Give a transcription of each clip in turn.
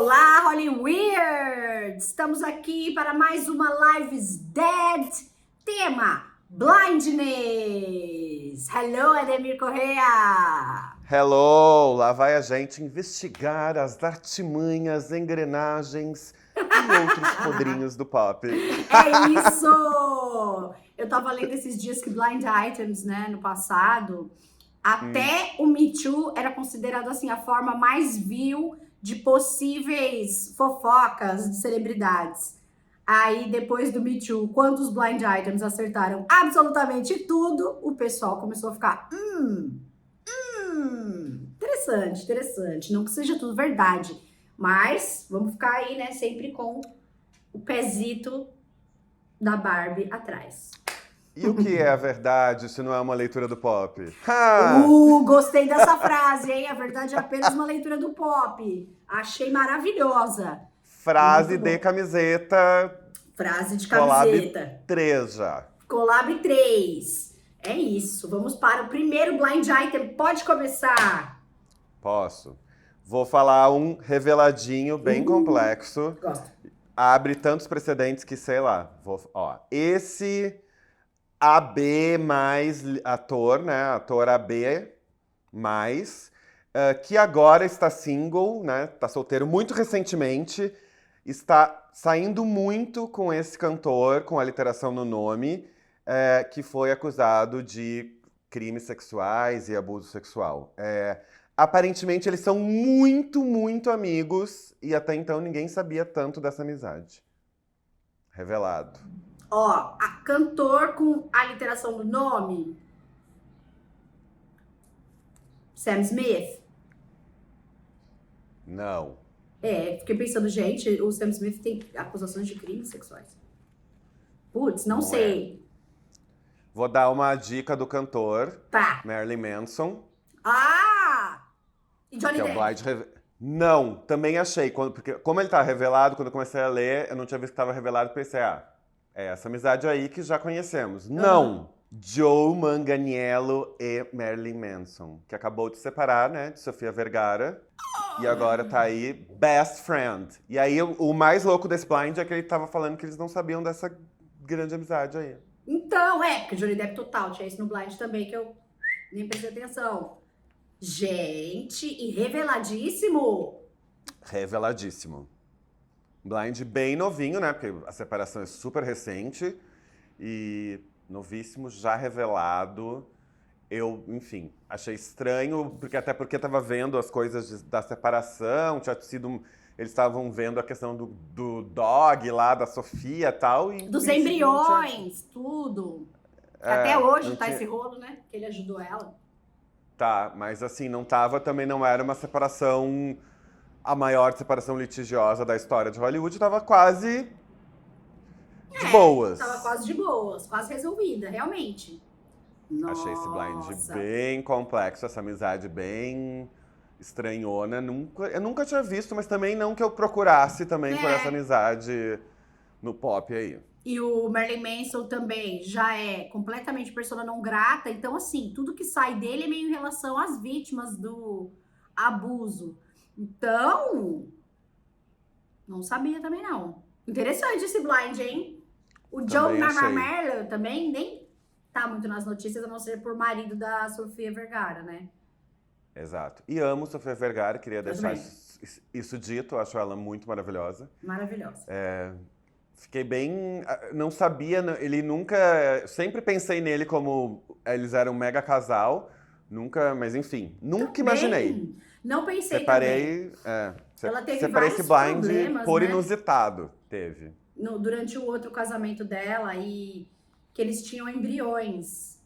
Olá, Hollyweird! Estamos aqui para mais uma Lives Dead, tema Blindness. Hello, Ademir Correa! Hello! Lá vai a gente investigar as artimanhas, engrenagens e outros podrinhos do pop. É isso! Eu tava lendo esses dias que Blind Items, né, no passado, até o Me Too era considerado assim a forma mais vil de possíveis fofocas de celebridades. Aí, depois do Me Too, quando os Blind Items acertaram absolutamente tudo, o pessoal começou a ficar interessante, interessante. Não que seja tudo verdade, mas vamos ficar aí, né, sempre com o pezito da Barbie atrás. E o que é a verdade se não é uma leitura do pop? Gostei dessa frase, hein? A verdade é apenas uma leitura do pop. Achei maravilhosa. Frase Muito de bom. camiseta. Frase de Collab camiseta. 3 já. Collab 3. É isso. Vamos para o primeiro blind item. Pode começar. Posso? Vou falar um reveladinho bem complexo. Gosto. Abre tantos precedentes que, sei lá. Esse AB mais ator, né? Ator AB mais, que agora está single, né? Tá solteiro muito recentemente. Está saindo muito com esse cantor, com a literação no nome, que foi acusado de crimes sexuais e abuso sexual. Aparentemente, eles são muito, muito amigos e até então ninguém sabia tanto dessa amizade. Revelado. Ó, cantor com a literação do nome. Sam Smith. Não. Fiquei pensando, gente, o Sam Smith tem acusações de crimes sexuais. Putz, não sei. Vou dar uma dica do cantor, Tá. Marilyn Manson. E Johnny Que é Depp. o Não, também achei. Porque como ele tá revelado, quando eu comecei a ler, eu não tinha visto que estava revelado, pensei, é essa amizade aí que já conhecemos. Não! Joe Manganiello e Marilyn Manson, que acabou de separar, né, de Sofia Vergara. E agora tá aí, best friend. E aí, o mais louco desse blind é que ele tava falando que eles não sabiam dessa grande amizade aí. Então, porque Johnny Depp total, tinha isso no blind também, que eu nem prestei atenção. Gente, e reveladíssimo! Reveladíssimo. Blind bem novinho, né? Porque a separação é super recente. E novíssimo, já revelado. Eu, enfim, achei estranho, até porque tava vendo as coisas da separação, tinha sido. Eles estavam vendo a questão do dog lá, da Sofia e tal. E, Dos embriões, tudo. Até hoje tá esse rolo, né? Que ele ajudou ela. Tá, mas assim, também não era uma separação, a maior separação litigiosa da história de Hollywood, tava quase de boas. Tava quase de boas, quase resolvida, realmente. Achei esse blind bem complexo, essa amizade bem estranhona. Eu nunca tinha visto, mas também não que eu procurasse também por essa amizade no pop aí. E o Marilyn Manson também já é completamente persona não grata. Então, assim, tudo que sai dele é meio em relação às vítimas do abuso. Então, não sabia também não. Interessante esse blind, hein? O Joe Manganiello também nem tá muito nas notícias, a não ser por marido da Sofia Vergara, né? Exato. E amo Sofia Vergara, queria deixar isso dito. Acho ela muito maravilhosa. Maravilhosa. Fiquei bem. Não sabia, ele nunca. Sempre pensei nele como eles eram um mega casal. Nunca, mas enfim, nunca imaginei. Não pensei Separei. Ela teve separei vários esse blind problemas, por né? inusitado. Teve. Durante o outro casamento dela, e que eles tinham embriões.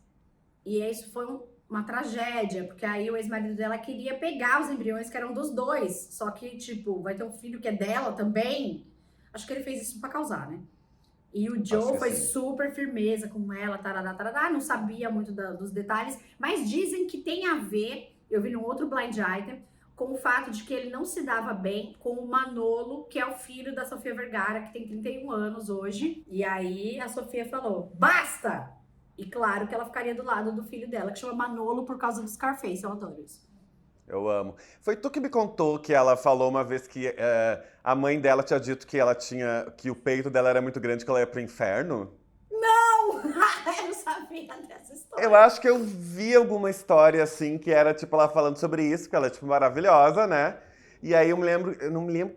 E isso foi uma tragédia, porque aí o ex-marido dela queria pegar os embriões que eram dos dois. Só que, tipo, vai ter um filho que é dela também. Acho que ele fez isso pra causar, né? E o Joe foi super firmeza com ela, tarará, não sabia muito dos detalhes, mas dizem que tem a ver, eu vi num outro blind item, com o fato de que ele não se dava bem com o Manolo, que é o filho da Sofia Vergara, que tem 31 anos hoje. E aí a Sofia falou, basta! E claro que ela ficaria do lado do filho dela, que chama Manolo por causa do Scarface, eu adoro isso. Eu amo. Foi tu que me contou que ela falou uma vez que a mãe dela tinha dito que ela tinha, que o peito dela era muito grande, que ela ia pro inferno? Não! Eu não sabia dessa Eu história. acho que eu vi alguma história assim, que era tipo ela falando sobre isso, porque ela é tipo maravilhosa, né? E aí eu não me lembro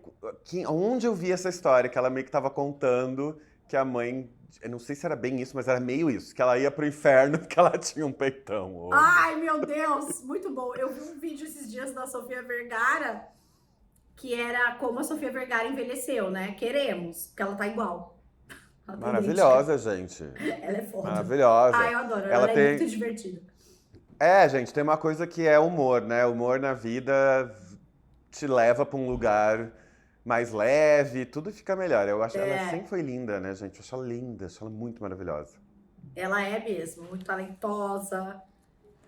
onde eu vi essa história, que ela meio que tava contando que a mãe, eu não sei se era bem isso, mas era meio isso, que ela ia pro inferno porque ela tinha um peitão. Ai, meu Deus, muito bom. Eu vi um vídeo esses dias da Sofia Vergara, que era como a Sofia Vergara envelheceu, né? Queremos, porque ela tá igual. Ela tá idêntica. Maravilhosa, gente. Ela é foda. Ah, Maravilhosa. eu adoro. Ela Ela é muito tem. divertida. É, gente, tem uma coisa que é humor, né? Humor na vida te leva pra um lugar mais leve, tudo fica melhor. Eu acho ela sempre É, foi linda, né, gente? Eu acho ela linda, acho ela muito maravilhosa. ela é mesmo, muito talentosa.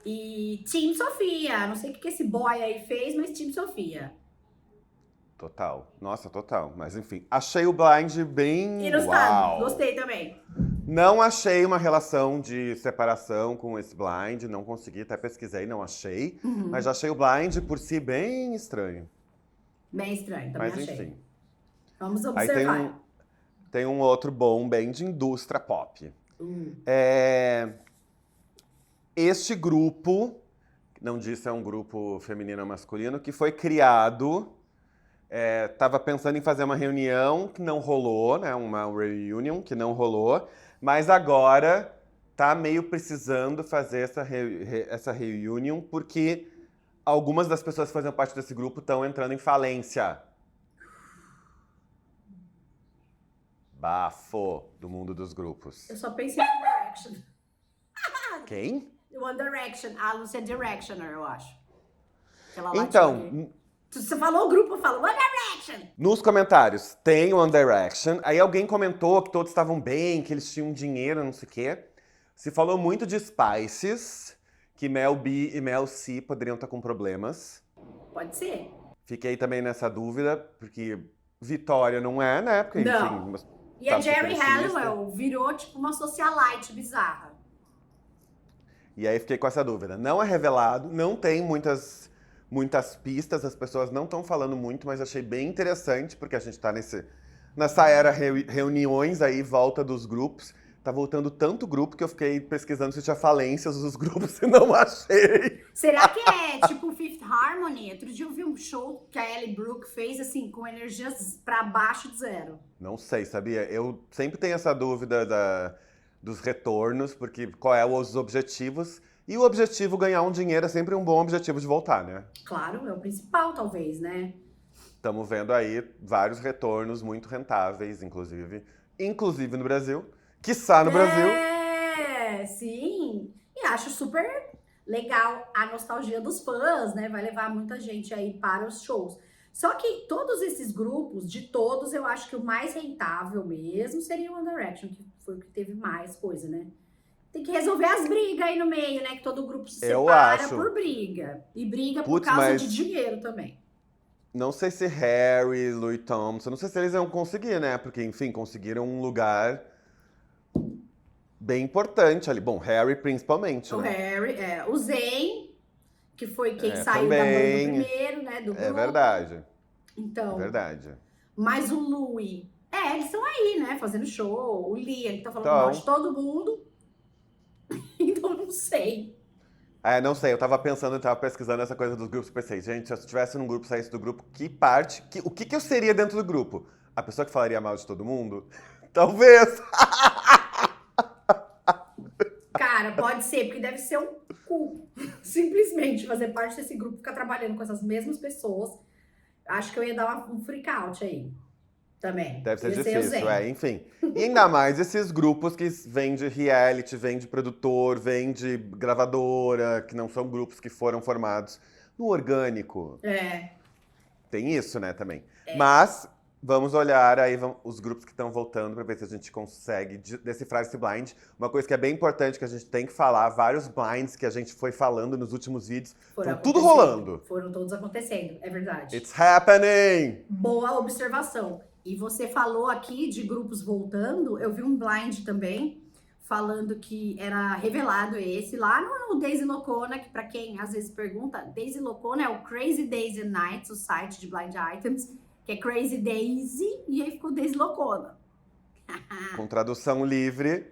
E Team Sofia. Não sei o que esse boy aí fez, mas Team Sofia. Total. Nossa, total. Mas enfim, achei o Blind bem Inusitado. uau. Gostei também. Não achei uma relação de separação com esse Blind, não consegui, até pesquisei, não achei. Mas já Uhum. achei o Blind por si bem estranho. Bem estranho, também Mas achei. enfim. Vamos Aí observar. tem um outro bom, bem de indústria pop. Uh, É, este grupo, não disse é um grupo feminino ou masculino, que foi criado, estava pensando em fazer uma reunião que não rolou, né? Uma reunion que não rolou, mas agora tá meio precisando fazer essa reunion porque algumas das pessoas que faziam parte desse grupo estão entrando em falência. Bafo do mundo dos grupos. eu só pensei em One Direction. Quem? One Direction. A Lucy é Directioner, eu acho. Aquela lá de joguei. Então, Você falou o grupo, eu falo One Direction. nos comentários tem One Direction. Aí alguém comentou que todos estavam bem, que eles tinham dinheiro, não sei o quê. Se falou muito de Spices, que Mel B e Mel C poderiam estar com problemas. Pode ser. Fiquei também nessa dúvida, porque Vitória não é, né? Porque, Não. enfim, E a tá super Jerry estilista. Halliwell virou tipo uma socialite bizarra. E aí fiquei com essa dúvida. Não é revelado, não tem muitas pistas, as pessoas não estão falando muito, mas achei bem interessante, porque a gente está nessa era reuniões aí, volta dos grupos. Tá voltando tanto grupo que eu fiquei pesquisando se tinha falências dos grupos e não achei. Será que é tipo Fifth Harmony? Outro dia eu vi um show que a Ellie Brooke fez assim, com energias pra baixo de zero. Não sei, sabia? Eu sempre tenho essa dúvida dos retornos, porque qual é os objetivos? E o objetivo ganhar um dinheiro é sempre um bom objetivo de voltar, né? Claro, é o principal, talvez, né? Estamos vendo aí vários retornos muito rentáveis, inclusive no Brasil, quiçá no Brasil. É, sim. E acho super legal a nostalgia dos fãs, né? Vai levar muita gente aí para os shows. Só que todos esses grupos, de todos, eu acho que o mais rentável mesmo seria o One Direction, que foi o que teve mais coisa, né? Tem que resolver as brigas aí no meio, né? Que todo grupo se Eu separa acho. por briga. E briga por Putz, causa de mas dinheiro também. não sei se Harry, Louis Thompson, não sei se eles iam conseguir, né? Porque, enfim, conseguiram um lugar bem importante ali. Bom, Harry principalmente, O né? Harry, o Zayn, que foi quem É, saiu da banda também. primeiro, né? Do É grupo. verdade. É Então, verdade. mas o Louis, eles estão aí, né? Fazendo show. O Liam, que tá falando mal de Então, todo mundo. Então, não sei. não sei, eu tava pensando, eu tava pesquisando essa coisa dos grupos, pensei, gente, se eu estivesse num grupo, saísse do grupo, que parte, o que que eu seria dentro do grupo? A pessoa que falaria mal de todo mundo? Talvez. Cara, pode ser, porque deve ser um cu. Simplesmente fazer parte desse grupo, ficar trabalhando com essas mesmas pessoas. Acho que eu ia dar um freak out aí. Também. Deve ser Ia ser o difícil, Zen. enfim. E ainda mais esses grupos que vêm de reality, vêm de produtor, vêm de gravadora, que não são grupos que foram formados no orgânico. É. Tem isso, né, também. Mas vamos olhar aí os grupos que estão voltando para ver se a gente consegue decifrar esse blind. Uma coisa que é bem importante que a gente tem que falar, vários blinds que a gente foi falando nos últimos vídeos, Foram estão tudo acontecendo. rolando. Foram todos acontecendo, é verdade. It's happening! Boa observação. E você falou aqui de grupos voltando, eu vi um blind também. falando que era revelado esse lá no Daisy Locona, que pra quem às vezes pergunta, Daisy Locona é o Crazy Days and Nights, o site de Blind Items, que é Crazy Daisy, e aí ficou Daisy Locona. Com tradução livre,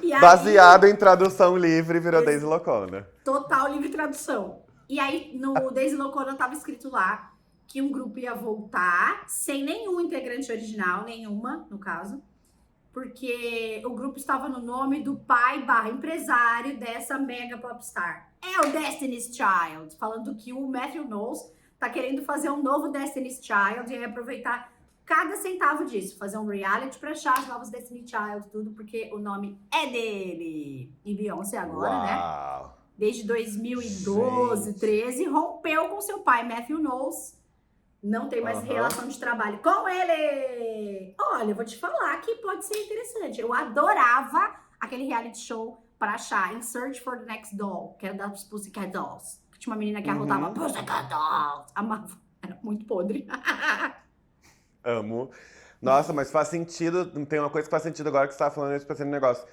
E aí, baseado em tradução livre, virou Daisy Locona. total livre tradução. E aí, no Daisy Locona tava escrito lá que um grupo ia voltar sem nenhum integrante original, nenhuma, no caso, porque o grupo estava no nome do pai / empresário dessa mega popstar. É o Destiny's Child, falando que o Matthew Knowles tá querendo fazer um novo Destiny's Child e aí aproveitar cada centavo disso, fazer um reality pra achar os novos Destiny's Child, tudo, porque o nome é dele. E Beyoncé agora, né? Uau! Desde 2012, 13, rompeu com seu pai, Matthew Knowles. Não tem mais relação de trabalho com ele. Olha, eu vou te falar que pode ser interessante. Eu adorava aquele reality show pra achar In Search for the Next Doll, que era das Pussycat Dolls. Que tinha uma menina que arrotava Pussycat Dolls. Amava. Era muito podre. Amo. Nossa, mas faz sentido. Tem uma coisa que faz sentido agora que você tava falando esse negócio.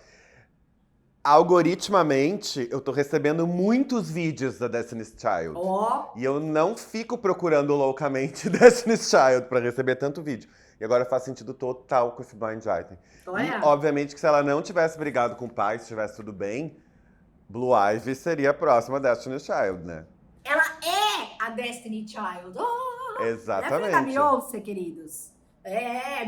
Algoritmamente, eu tô recebendo muitos vídeos da Destiny's Child. E eu não fico procurando loucamente Destiny's Child pra receber tanto vídeo. E agora faz sentido total com esse Blind Item. Olha. E, obviamente, que se ela não tivesse brigado com o pai, se tivesse tudo bem, Blue Ivy seria a próxima Destiny's Child, né? Ela é a Destiny Child. Exatamente. Ela é da Beyoncé, queridos.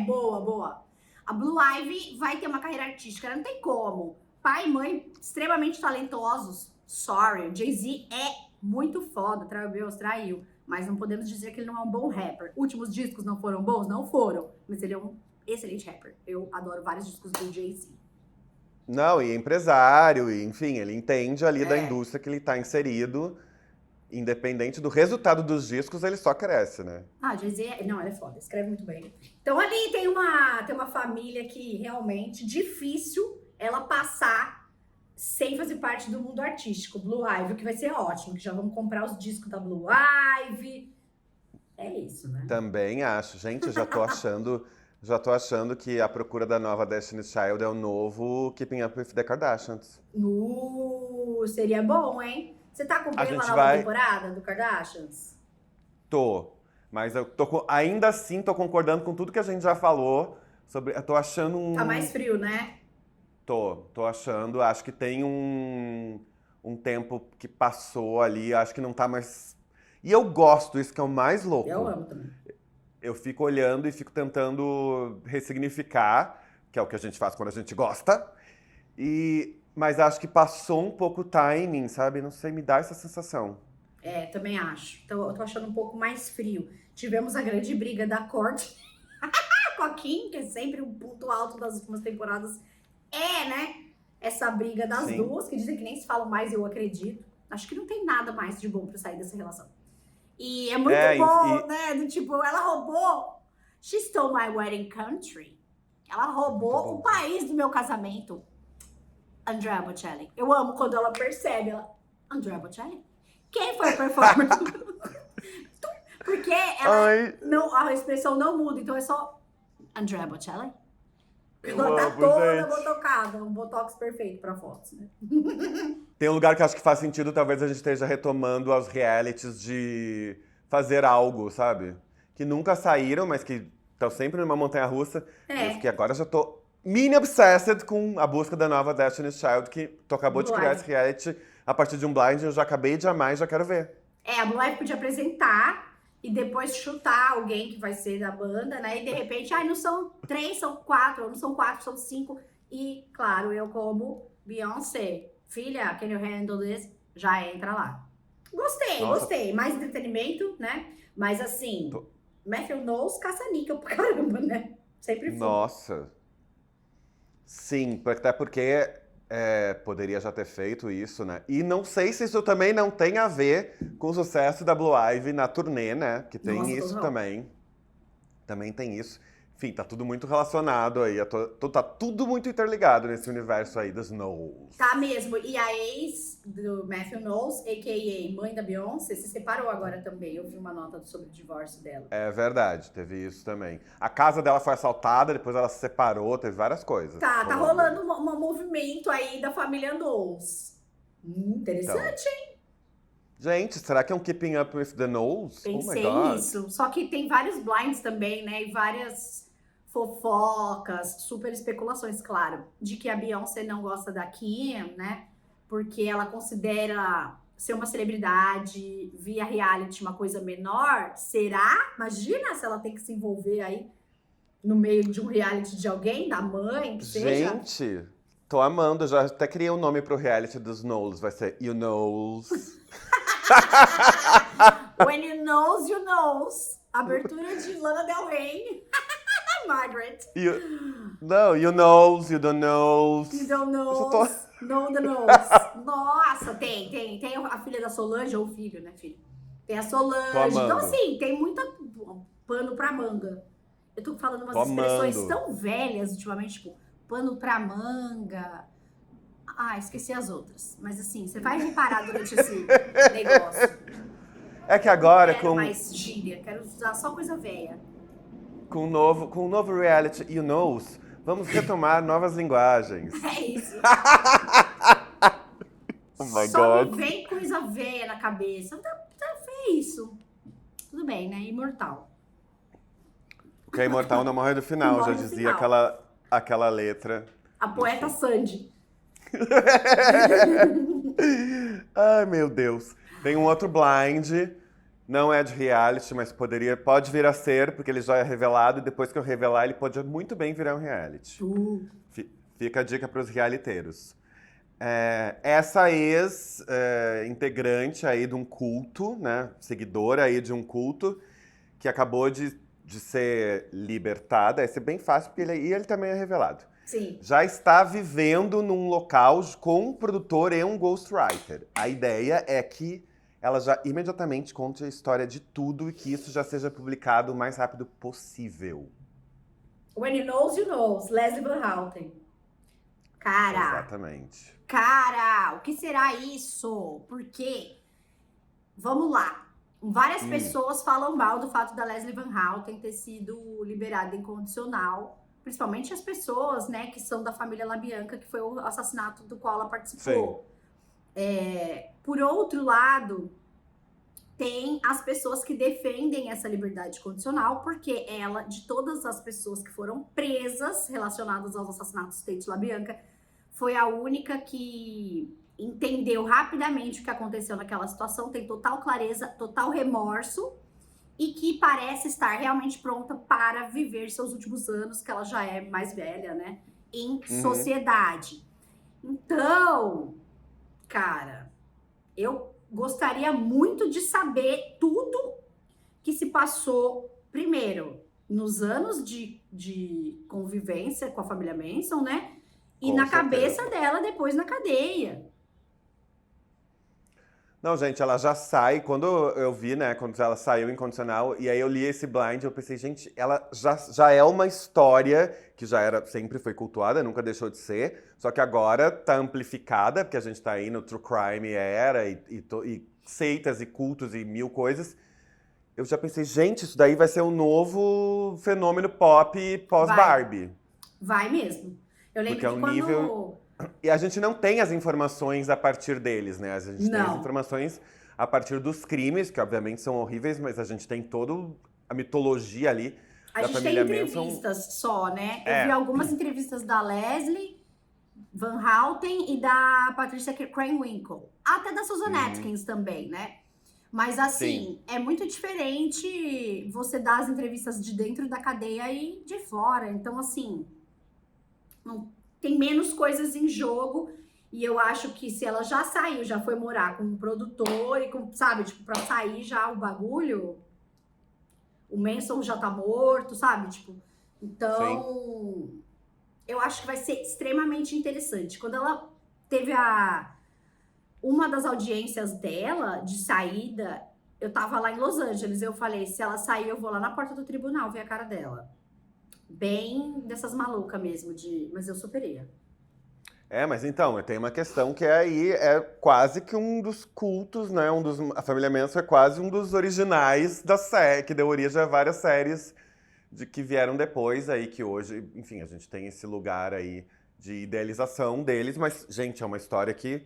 Boa, boa. A Blue Ivy vai ter uma carreira artística, não tem como. Pai e mãe extremamente talentosos. Sorry, o Jay-Z é muito foda, traiu. Mas não podemos dizer que ele não é um bom rapper. Últimos discos não foram bons? Não foram. Mas ele é um excelente rapper. Eu adoro vários discos do Jay-Z. Não, e empresário, e enfim, ele entende ali da indústria que ele tá inserido. Independente do resultado dos discos, ele só cresce, né? Jay-Z, não, ele é foda, escreve muito bem. Então ali tem uma família que realmente difícil ela passar sem fazer parte do mundo artístico. Blue Ivy, que vai ser ótimo, que já vamos comprar os discos da Blue Ivy. É isso, né? Também acho. Gente, eu já tô achando que a procura da nova Destiny's Child é o novo Keeping Up with the Kardashians. Seria bom, hein? Você tá acompanhando a nova temporada do Kardashians? Tô. Mas eu ainda assim tô concordando com tudo que a gente já falou sobre. Eu tô achando um. Tá mais frio, né? Tô achando. Acho que tem um tempo que passou ali. Acho que não tá mais. E eu gosto, isso que é o mais louco. Eu amo também. Eu fico olhando e fico tentando ressignificar, que é o que a gente faz quando a gente gosta. Mas acho que passou um pouco o timing, sabe? Não sei, me dá essa sensação. Também acho. Então, eu tô achando um pouco mais frio. Tivemos a grande briga da Courtney com a Kim, que é sempre um ponto alto das últimas temporadas. Né? Essa briga das duas, que dizem que nem se falam mais, eu acredito. Acho que não tem nada mais de bom pra sair dessa relação. E é muito bom, né? Do tipo, ela roubou. She stole my wedding country. Ela roubou o país do meu casamento. Andrea Bocelli. Eu amo quando ela percebe. Andrea Bocelli? Quem foi o performer? Porque a expressão não muda, então é só Andrea Bocelli. Ela tá toda botocada, um botox perfeito pra fotos, né? Tem um lugar que acho que faz sentido, talvez a gente esteja retomando aos realities de fazer algo, sabe? Que nunca saíram, mas que estão sempre numa montanha-russa. Que agora já tô mini obsessed com a busca da nova Destiny's Child, que tu acabou de criar esse reality a partir de um blind, eu já acabei de amar e já quero ver. A Blue Ivy podia apresentar e depois chutar alguém que vai ser da banda, né? E de repente, não são 3, são 4, ou não são 4, são 5. E, claro, eu como Beyoncé, filha, can you handle this? Já entra lá. Gostei. Mais entretenimento, né? Mas assim, Matthew Knowles caça-níquel pra caramba, né? Sempre foi. Nossa. Sim, até porque poderia já ter feito isso, né? E não sei se isso também não tem a ver com o sucesso da Blue Ivy na turnê, né? Que tem isso também. Também tem isso. Enfim, tá tudo muito relacionado aí. Tá tudo muito interligado nesse universo aí dos Knowles. Tá mesmo. E a ex do Matthew Knowles, a.k.a. mãe da Beyoncé, se separou agora também. Eu vi uma nota sobre o divórcio dela. É verdade, teve isso também. A casa dela foi assaltada, depois ela se separou, teve várias coisas. Tá rolando um movimento aí da família Knowles. Interessante, então. Gente, será que é um Keeping Up with the Knowles? Pensei oh my God. nisso. Só que tem vários blinds também, né? E várias fofocas, super especulações, claro, de que a Beyoncé não gosta da Kim, né? Porque ela considera ser uma celebridade via reality uma coisa menor. Será? Imagina se ela tem que se envolver aí no meio de um reality de alguém, da mãe, que seja. Gente, tô amando. Eu já até criei um nome pro reality dos Knowles. Vai ser You Knows. When you knows, you knows. Abertura de Lana Del Rey. Margaret. Não, you knows, you don't knows. You don't know. Know the knows. Nossa, tem a filha da Solange, ou o filho, né, filho? Tem a Solange. Então, assim, tem muita pano pra manga. Eu tô falando umas expressões tão velhas ultimamente, tipo, pano pra manga. Ah, esqueci as outras. Mas assim, você vai reparar durante esse negócio. É que agora quero mais gíria, quero usar só coisa velha. Com o novo reality You Knows, vamos retomar novas linguagens. É isso. Oh my só God. me vem coisa velha na cabeça. É isso. Tudo bem, né? Imortal. O que é imortal não morre do final, já dizia aquela letra. A poeta Sandy. Ai, meu Deus. Tem um outro blind, não é de reality, mas pode vir a ser, porque ele já é revelado, e depois que eu revelar, ele pode muito bem virar um reality. Fica a dica para os realiteiros. Essa ex-integrante aí de um culto, né, seguidora aí de um culto, que acabou de ser libertada, vai ser bem fácil, porque ele também é revelado. Sim. Já está vivendo num local com um produtor e um ghostwriter. A ideia é que ela já imediatamente conte a história de tudo e que isso já seja publicado o mais rápido possível. When you knows, you knows. Leslie Van Houten. Cara. Exatamente. Cara, o que será isso? Por quê? Vamos lá. Várias pessoas falam mal do fato da Leslie Van Houten ter sido liberada incondicional. Principalmente as pessoas, né, que são da família LaBianca, que foi o assassinato do qual ela participou. Por outro lado, tem as pessoas que defendem essa liberdade condicional, porque ela, de todas as pessoas que foram presas relacionadas aos assassinatos do Tate LaBianca, foi a única que entendeu rapidamente o que aconteceu naquela situação, tem total clareza, total remorso, e que parece estar realmente pronta para viver seus últimos anos, que ela já é mais velha, né, em sociedade. Então, cara, eu gostaria muito de saber tudo que se passou, primeiro, nos anos de convivência com a família Manson, né, e na cabeça dela depois na cadeia. Não, gente, ela já sai, quando eu vi, né, quando ela saiu incondicional, e aí eu li esse blind, eu pensei, gente, ela já é uma história que sempre foi cultuada, nunca deixou de ser, só que agora tá amplificada, porque a gente tá aí no True Crime era, e seitas e cultos e mil coisas. Eu já pensei, gente, isso daí vai ser um novo fenômeno pop pós-Barbie. Vai mesmo. Eu lembro porque que quando... nível... E a gente não tem as informações a partir deles, né? A gente tem as informações a partir dos crimes, que obviamente são horríveis, mas a gente tem toda a mitologia ali da família Manson. A gente tem entrevistas só, né? Eu vi algumas entrevistas da Leslie Van Houten e da Patricia Krenwinkel. Até da Susan Atkins também, né? Mas assim, é muito diferente você dar as entrevistas de dentro da cadeia e de fora. Então, assim, não tem menos coisas em jogo, e eu acho que se ela já saiu, já foi morar com um produtor e com, sabe, tipo, pra sair já o bagulho, o Manson já tá morto, sabe, tipo, então, eu acho que vai ser extremamente interessante. Quando ela teve uma das audiências dela, de saída, eu tava lá em Los Angeles, eu falei, se ela sair, eu vou lá na porta do tribunal ver a cara dela. Bem dessas malucas mesmo, mas eu superia. Mas então, tem uma questão que aí é quase que um dos cultos, né? A família Manson é quase um dos originais da série, que deu origem a várias séries que vieram depois aí, que hoje, enfim, a gente tem esse lugar aí de idealização deles, mas, gente, é uma história que,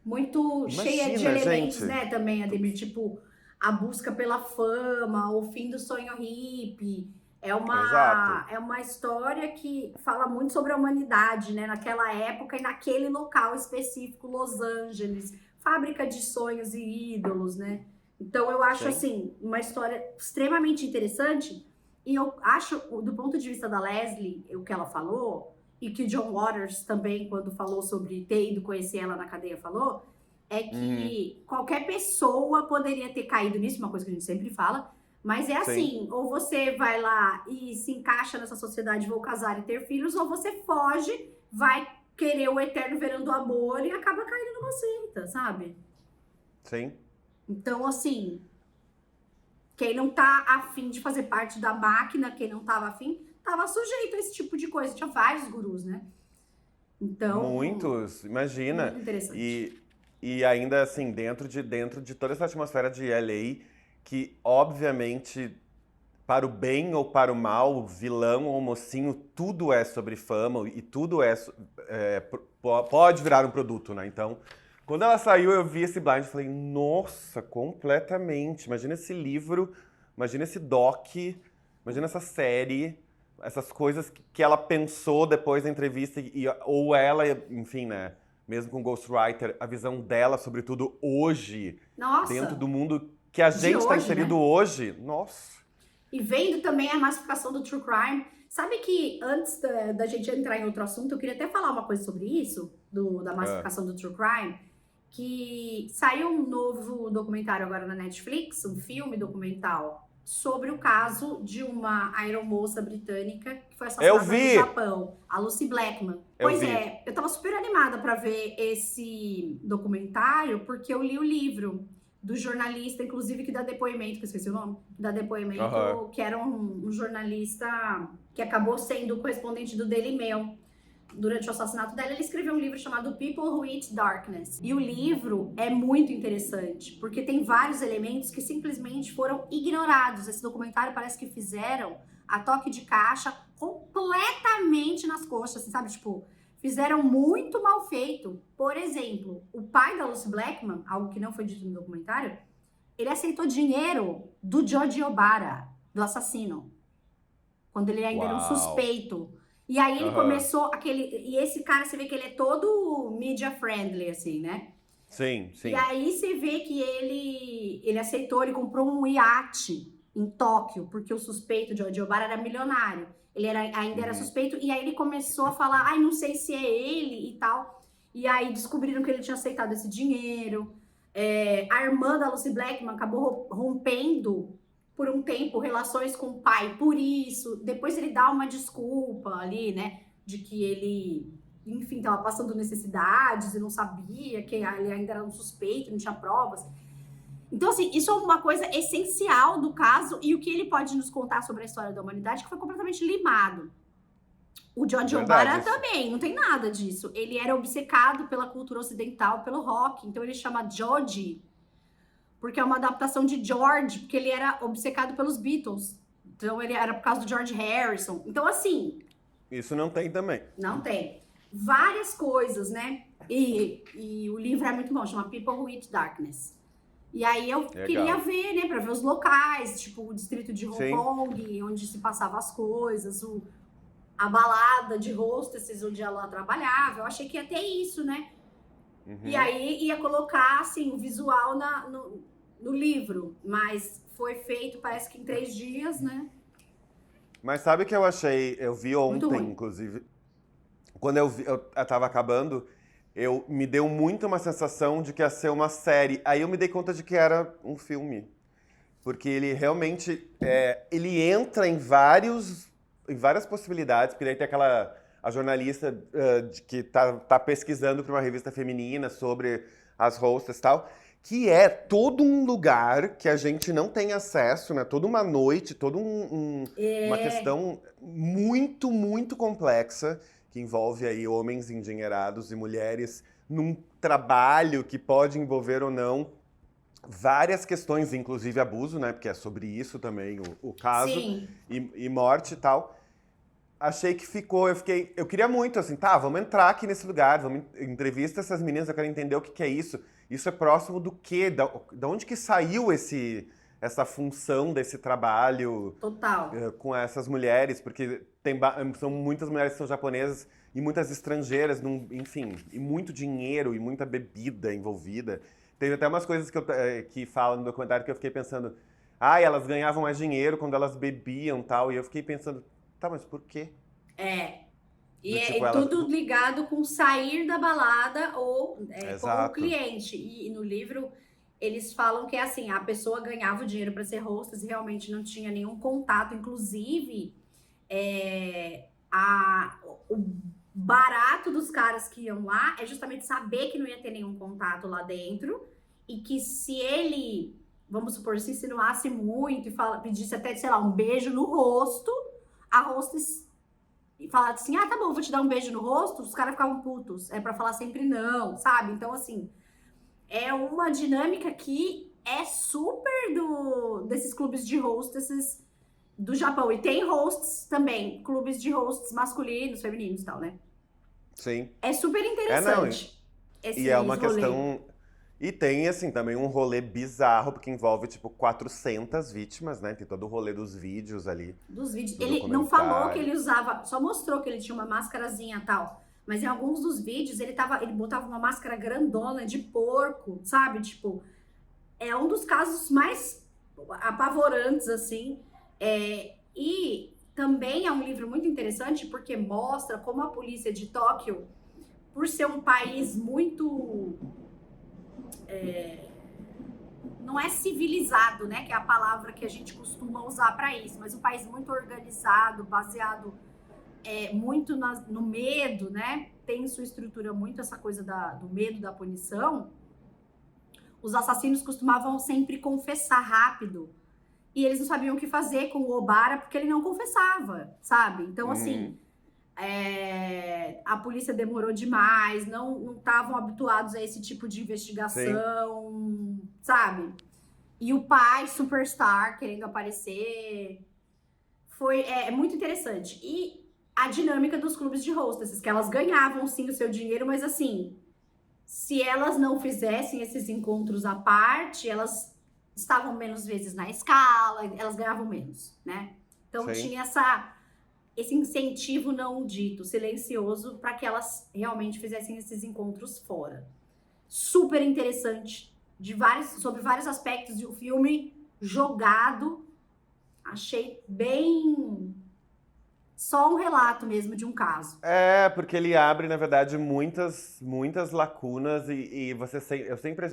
Muito cheia de imagina, elementos, gente. né, também, Ademir, tipo, a busca pela fama, o fim do sonho hippie. Exato. É uma história que fala muito sobre a humanidade, né, naquela época e naquele local específico, Los Angeles, fábrica de sonhos e ídolos, né? Então eu acho, Sim. assim, uma história extremamente interessante e eu acho, do ponto de vista da Leslie, o que ela falou, e que o John Waters também, quando falou sobre ter ido conhecer ela na cadeia, falou, é Uhum. que qualquer pessoa poderia ter caído nisso, uma coisa que a gente sempre fala, mas é Sim. assim, ou você vai lá e se encaixa nessa sociedade, vou casar e ter filhos, ou você foge, vai querer o eterno verão do amor e acaba caindo numa seita, sabe? Sim. Então, assim, quem não tá afim de fazer parte da máquina, quem não tava afim, tava sujeito a esse tipo de coisa. Tinha vários gurus, né? Então, Muitos, imagina. muito interessante. E, e ainda assim, dentro de toda essa atmosfera de LA, que obviamente, para o bem ou para o mal, vilão ou mocinho, tudo é sobre fama e tudo pode virar um produto, né? Então, quando ela saiu, eu vi esse blind e falei, nossa, completamente. Imagina esse livro, imagina esse doc, imagina essa série, essas coisas que ela pensou depois da entrevista, ou ela, enfim, né? Mesmo com Ghostwriter, a visão dela sobre tudo hoje, dentro do Nossa, mundo que a de gente está hoje, inserido né? hoje. Nossa. E vendo também a massificação do true crime. Sabe que antes da gente entrar em outro assunto, eu queria até falar uma coisa sobre isso, da Ah, massificação do true crime, que saiu um novo documentário agora na Netflix, um filme documental, sobre o caso de uma aeromoça britânica que foi eu assassinada no vi! Japão, a Lucy Blackman. Eu Pois vi. é, eu tava super animada para ver esse documentário, porque eu li o livro do jornalista, inclusive, que dá depoimento, que eu esqueci o nome, dá Aham. depoimento, que era um jornalista que acabou sendo o correspondente do Daily Mail. Durante o assassinato dela, ele escreveu um livro chamado People Who Eat Darkness. E o livro é muito interessante, porque tem vários elementos que simplesmente foram ignorados. Esse documentário parece que fizeram a toque de caixa completamente nas coxas, assim, sabe? Tipo, fizeram muito mal feito. Por exemplo, o pai da Lucy Blackman, algo que não foi dito no documentário, ele aceitou dinheiro do George Obara, do assassino, quando ele ainda era um Uau. suspeito. E aí ele Aham. começou aquele. E esse cara, você vê que ele é todo media friendly, assim, né? Sim, E sim. aí você vê que ele aceitou, ele comprou um iate em Tóquio, porque o suspeito de Odiobara era milionário. Ainda era Uhum. suspeito, e aí ele começou a falar, ai, não sei se é ele e tal. E aí descobriram que ele tinha aceitado esse dinheiro. A irmã da Lucy Blackman acabou rompendo por um tempo relações com o pai por isso. Depois ele dá uma desculpa ali, né? De que ele, enfim, estava passando necessidades e não sabia, que ele ainda era um suspeito, não tinha provas. Então, assim, isso é uma coisa essencial do caso e o que ele pode nos contar sobre a história da humanidade que foi completamente limado. O George Verdade Obara isso. também, não tem nada disso. Ele era obcecado pela cultura ocidental, pelo rock, então ele chama George porque é uma adaptação de George, porque ele era obcecado pelos Beatles. Então ele era por causa do George Harrison. Então, assim, Isso não tem também. não tem. Várias coisas, né? E o livro é muito bom, chama People Who Eat Darkness. E aí eu queria Legal. ver, né, pra ver os locais, tipo o distrito de Hong Sim. Kong, onde se passavam as coisas, a balada de hostesses onde ela trabalhava. Eu achei que ia ter isso, né? E Uhum. aí ia colocar, assim, o visual no livro, mas foi feito, parece que em 3 dias, né? Mas sabe o que eu achei? Eu vi Muito ontem, ruim. inclusive. Quando eu tava acabando, me deu muito uma sensação de que ia ser uma série. Aí eu me dei conta de que era um filme. Porque ele realmente ele entra em várias possibilidades, porque daí tem a jornalista que tá pesquisando para uma revista feminina sobre as hosts e tal, que é todo um lugar que a gente não tem acesso, né? Toda uma noite, uma questão muito, muito complexa que envolve aí homens endinheirados e mulheres num trabalho que pode envolver ou não várias questões, inclusive abuso, né? Porque é sobre isso também o caso. Sim. E morte e tal. Achei que ficou, eu queria muito, assim, tá, vamos entrar aqui nesse lugar, vamos entrevista essas meninas, eu quero entender o que é isso. Isso é próximo do quê? Da onde que saiu essa função desse trabalho Total. com essas mulheres? Porque são muitas mulheres que são japonesas e muitas estrangeiras, enfim, e muito dinheiro e muita bebida envolvida. Teve até umas coisas que falam no documentário que eu fiquei pensando, elas ganhavam mais dinheiro quando elas bebiam e tal, e eu fiquei pensando, tá, mas por quê? E tipo, é tudo ligado com sair da balada ou com o Exato. cliente. E no livro eles falam que é assim, a pessoa ganhava o dinheiro para ser hostess e realmente não tinha nenhum contato. Inclusive, o barato dos caras que iam lá é justamente saber que não ia ter nenhum contato lá dentro e que se ele, vamos supor, se insinuasse muito e pedisse até, sei lá, um beijo no rosto, a hostess e falar assim, tá bom, vou te dar um beijo no rosto, os caras ficavam putos. É pra falar sempre não, sabe? Então, assim, é uma dinâmica que é super desses clubes de hostesses do Japão. E tem hosts também, clubes de hosts masculinos, femininos e tal, né? Sim. É super interessante. E é uma questão... E tem, assim, também um rolê bizarro, porque envolve, tipo, 400 vítimas, né? Tem todo o rolê dos vídeos ali. Dos vídeos. Ele não falou que ele usava, só mostrou que ele tinha uma máscarazinha e tal. Mas em alguns dos vídeos ele botava uma máscara grandona de porco, sabe? Tipo, é um dos casos mais apavorantes, assim. E também é um livro muito interessante porque mostra como a polícia de Tóquio, por ser um país muito... não é civilizado, né? Que é a palavra que a gente costuma usar para isso, mas um país muito organizado, baseado muito no medo, né? Tem sua estrutura muito essa coisa do medo da punição. Os assassinos costumavam sempre confessar rápido e eles não sabiam o que fazer com o Obara porque ele não confessava, sabe? Então, assim, a polícia demorou demais, não estavam habituados a esse tipo de investigação, sabe? E o pai, superstar, querendo aparecer. É muito interessante. E a dinâmica dos clubes de hostesses, que elas ganhavam sim o seu dinheiro, mas assim, se elas não fizessem esses encontros à parte, elas estavam menos vezes na escala, elas ganhavam menos, né? Então tinha esse incentivo não dito, silencioso, para que elas realmente fizessem esses encontros fora. Super interessante, sobre vários aspectos de um filme jogado. Achei bem... só um relato mesmo de um caso. Porque ele abre, na verdade, muitas lacunas e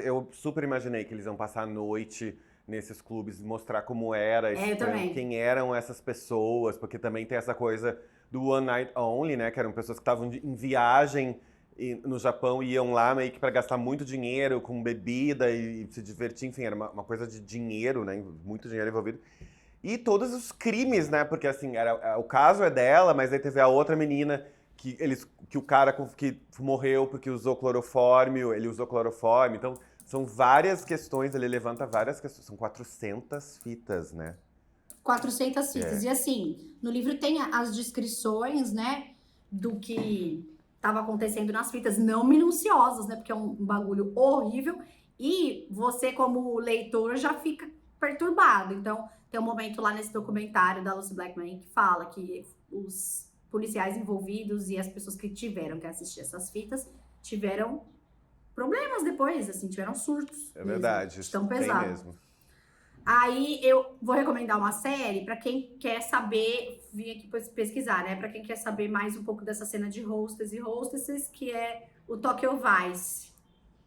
eu super imaginei que eles iam passar a noite nesses clubes, mostrar como era, quem eram essas pessoas, porque também tem essa coisa do One Night Only, né, que eram pessoas que estavam em viagem no Japão e iam lá meio que para gastar muito dinheiro com bebida e se divertir, enfim, era uma coisa de dinheiro, né, muito dinheiro envolvido. E todos os crimes, né? Porque assim, o caso é dela, mas aí teve a outra menina que o cara que morreu porque usou clorofórmio, ele usou clorofórmio. Então, são várias questões, ele levanta várias questões. São 400 fitas, né? 400 fitas. E assim, no livro tem as descrições, né? Do que estava acontecendo nas fitas, não minuciosas, né? Porque é um bagulho horrível. E você, como leitor, já fica perturbado. Então... tem um momento lá nesse documentário da Lucy Blackman que fala que os policiais envolvidos e as pessoas que tiveram que assistir essas fitas tiveram problemas depois, assim, tiveram surtos. É verdade, tão pesado. Tem mesmo. Aí eu vou recomendar uma série para quem quer saber, vim aqui pesquisar, né? Para quem quer saber mais um pouco dessa cena de hostess e hostesses, que é o Tokyo Vice,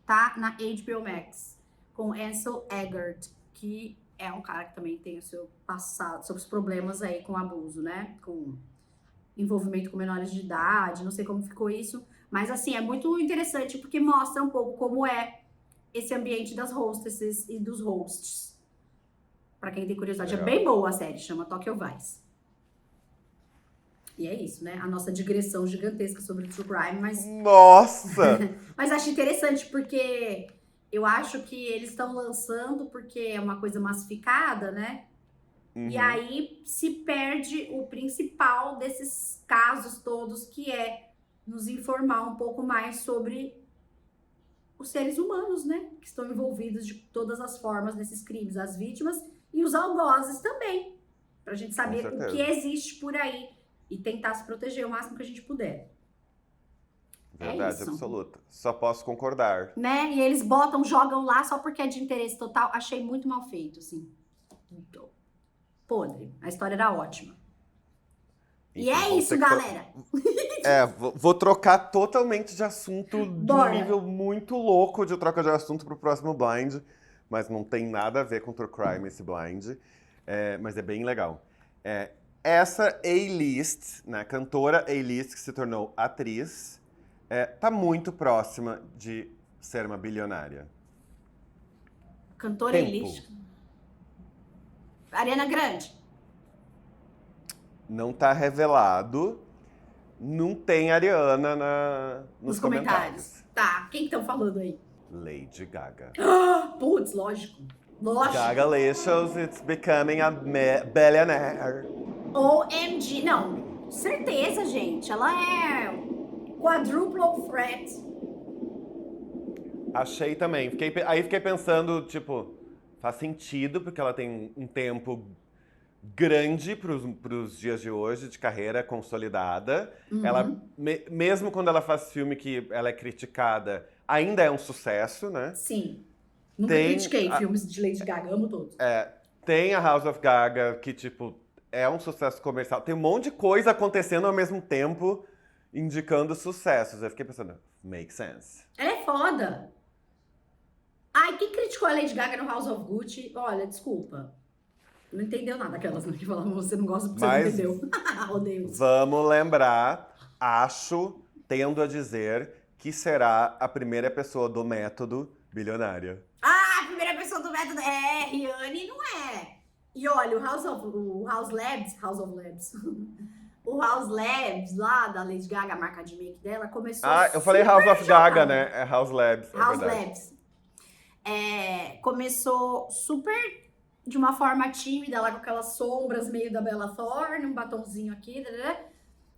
tá? Na HBO Max, com Ansel Elgort, que é um cara que também tem o seu passado, sobre os problemas aí com abuso, né? Com envolvimento com menores de idade, não sei como ficou isso. Mas, assim, é muito interessante porque mostra um pouco como é esse ambiente das hostesses e dos hosts. Pra quem tem curiosidade, Legal. é bem boa a série, chama Tokyo Vice. E é isso, né? A nossa digressão gigantesca sobre o True Crime, Nossa! mas acho interessante porque eu acho que eles estão lançando porque é uma coisa massificada, né? E Uhum. aí se perde o principal desses casos todos, que é nos informar um pouco mais sobre os seres humanos, né? Que estão envolvidos de todas as formas nesses crimes, as vítimas e os algozes também. Pra gente saber o certeza. que existe por aí e tentar se proteger o máximo que a gente puder. Verdade isso. absoluta. Só posso concordar. Né? E eles jogam lá só porque é de interesse total. Achei muito mal feito, assim. Muito podre. A história era ótima. E Enfim, é vou isso, ter que galera. vou trocar totalmente de assunto de um Bora. nível muito louco de troca de assunto pro próximo blind, mas não tem nada a ver com True Crime esse blind, mas é bem legal. Essa A-list, né, cantora A-list que se tornou atriz, tá muito próxima de ser uma bilionária. Cantora Tempo. elite. Ariana Grande. Não tá revelado. Não tem Ariana nos comentários. Tá, quem que estão falando aí? Lady Gaga. Putz, lógico. Lógico. Gagalicious, it's becoming a billionaire. OMG. Não, certeza, gente. Ela é quadruple threat. Achei também. Fiquei pensando, tipo, faz sentido, porque ela tem um tempo grande pros dias de hoje, de carreira consolidada. Ela, mesmo quando ela faz filme que ela é criticada, ainda é um sucesso, né? Sim. Nunca critiquei filmes de Lady Gaga, amo todos. Tem a House of Gaga, que, tipo, é um sucesso comercial. Tem um monte de coisa acontecendo ao mesmo tempo, indicando sucessos. Eu fiquei pensando, make sense. Ela é foda. Ai, quem criticou a Lady Gaga no House of Gucci? Olha, desculpa. Não entendeu nada aquelas que falavam, você não gosta porque você não entendeu. Odeio isso. Vamos lembrar, tendo a dizer, que será a primeira pessoa do método bilionária. A primeira pessoa do método Rihanna, não é. E olha, o House Labs lá da Lady Gaga, a marca de make dela, começou eu falei House of Gaga, né? É House Labs. House Labs. Começou super de uma forma tímida, lá com aquelas sombras meio da Bella Thorne, um batonzinho aqui,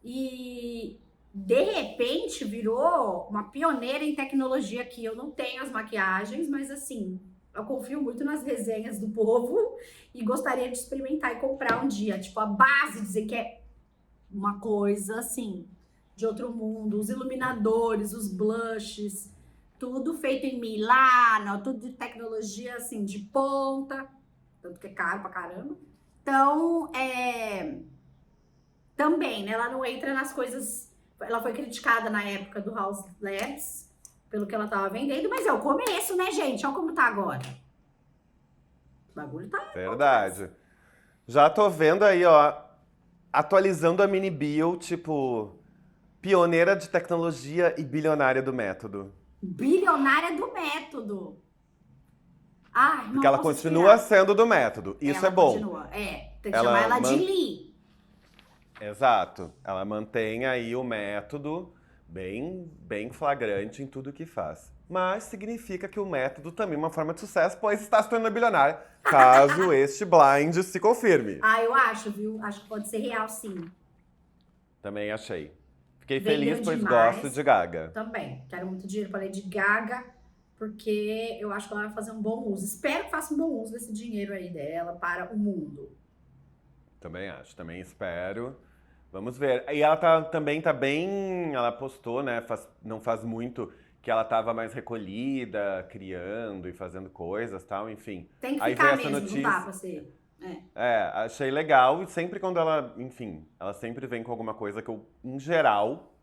e de repente virou uma pioneira em tecnologia aqui. Eu não tenho as maquiagens, mas assim, eu confio muito nas resenhas do povo e gostaria de experimentar e comprar um dia. Tipo, a base, dizer que é uma coisa assim, de outro mundo, os iluminadores, os blushes, tudo feito em Milano, tudo de tecnologia assim, de ponta. Tanto que é caro pra caramba. Então, também, né? Ela não entra nas coisas... Ela foi criticada na época do House Labs, pelo que ela tava vendendo, mas é o começo, né, gente? Olha como tá agora. O bagulho tá... Verdade. Já tô vendo aí, ó, atualizando a mini bio, tipo, pioneira de tecnologia e bilionária do método. Bilionária do método. Ai, porque ela continua sendo do método. Isso é bom. Continua. Tem que chamar ela de Lee. Exato. Ela mantém aí o método bem flagrante em tudo que faz. Mas significa que o método também é uma forma de sucesso, pois está se tornando bilionária, caso este blind se confirme. Eu acho, viu? Acho que pode ser real, sim. Também achei. Fiquei feliz, pois gosto de Gaga. Também. Quero muito dinheiro para Lady Gaga, porque eu acho que ela vai fazer um bom uso. Espero que faça um bom uso desse dinheiro aí dela para o mundo. Também acho, também espero. Vamos ver. E ela também tá bem... Ela postou, né, não faz muito, que ela tava mais recolhida, criando e fazendo coisas e tal, enfim. Tem que aí ficar veio essa mesmo, notícia. não dá pra ser. Achei legal. E sempre quando ela, enfim, ela sempre vem com alguma coisa que eu, em geral...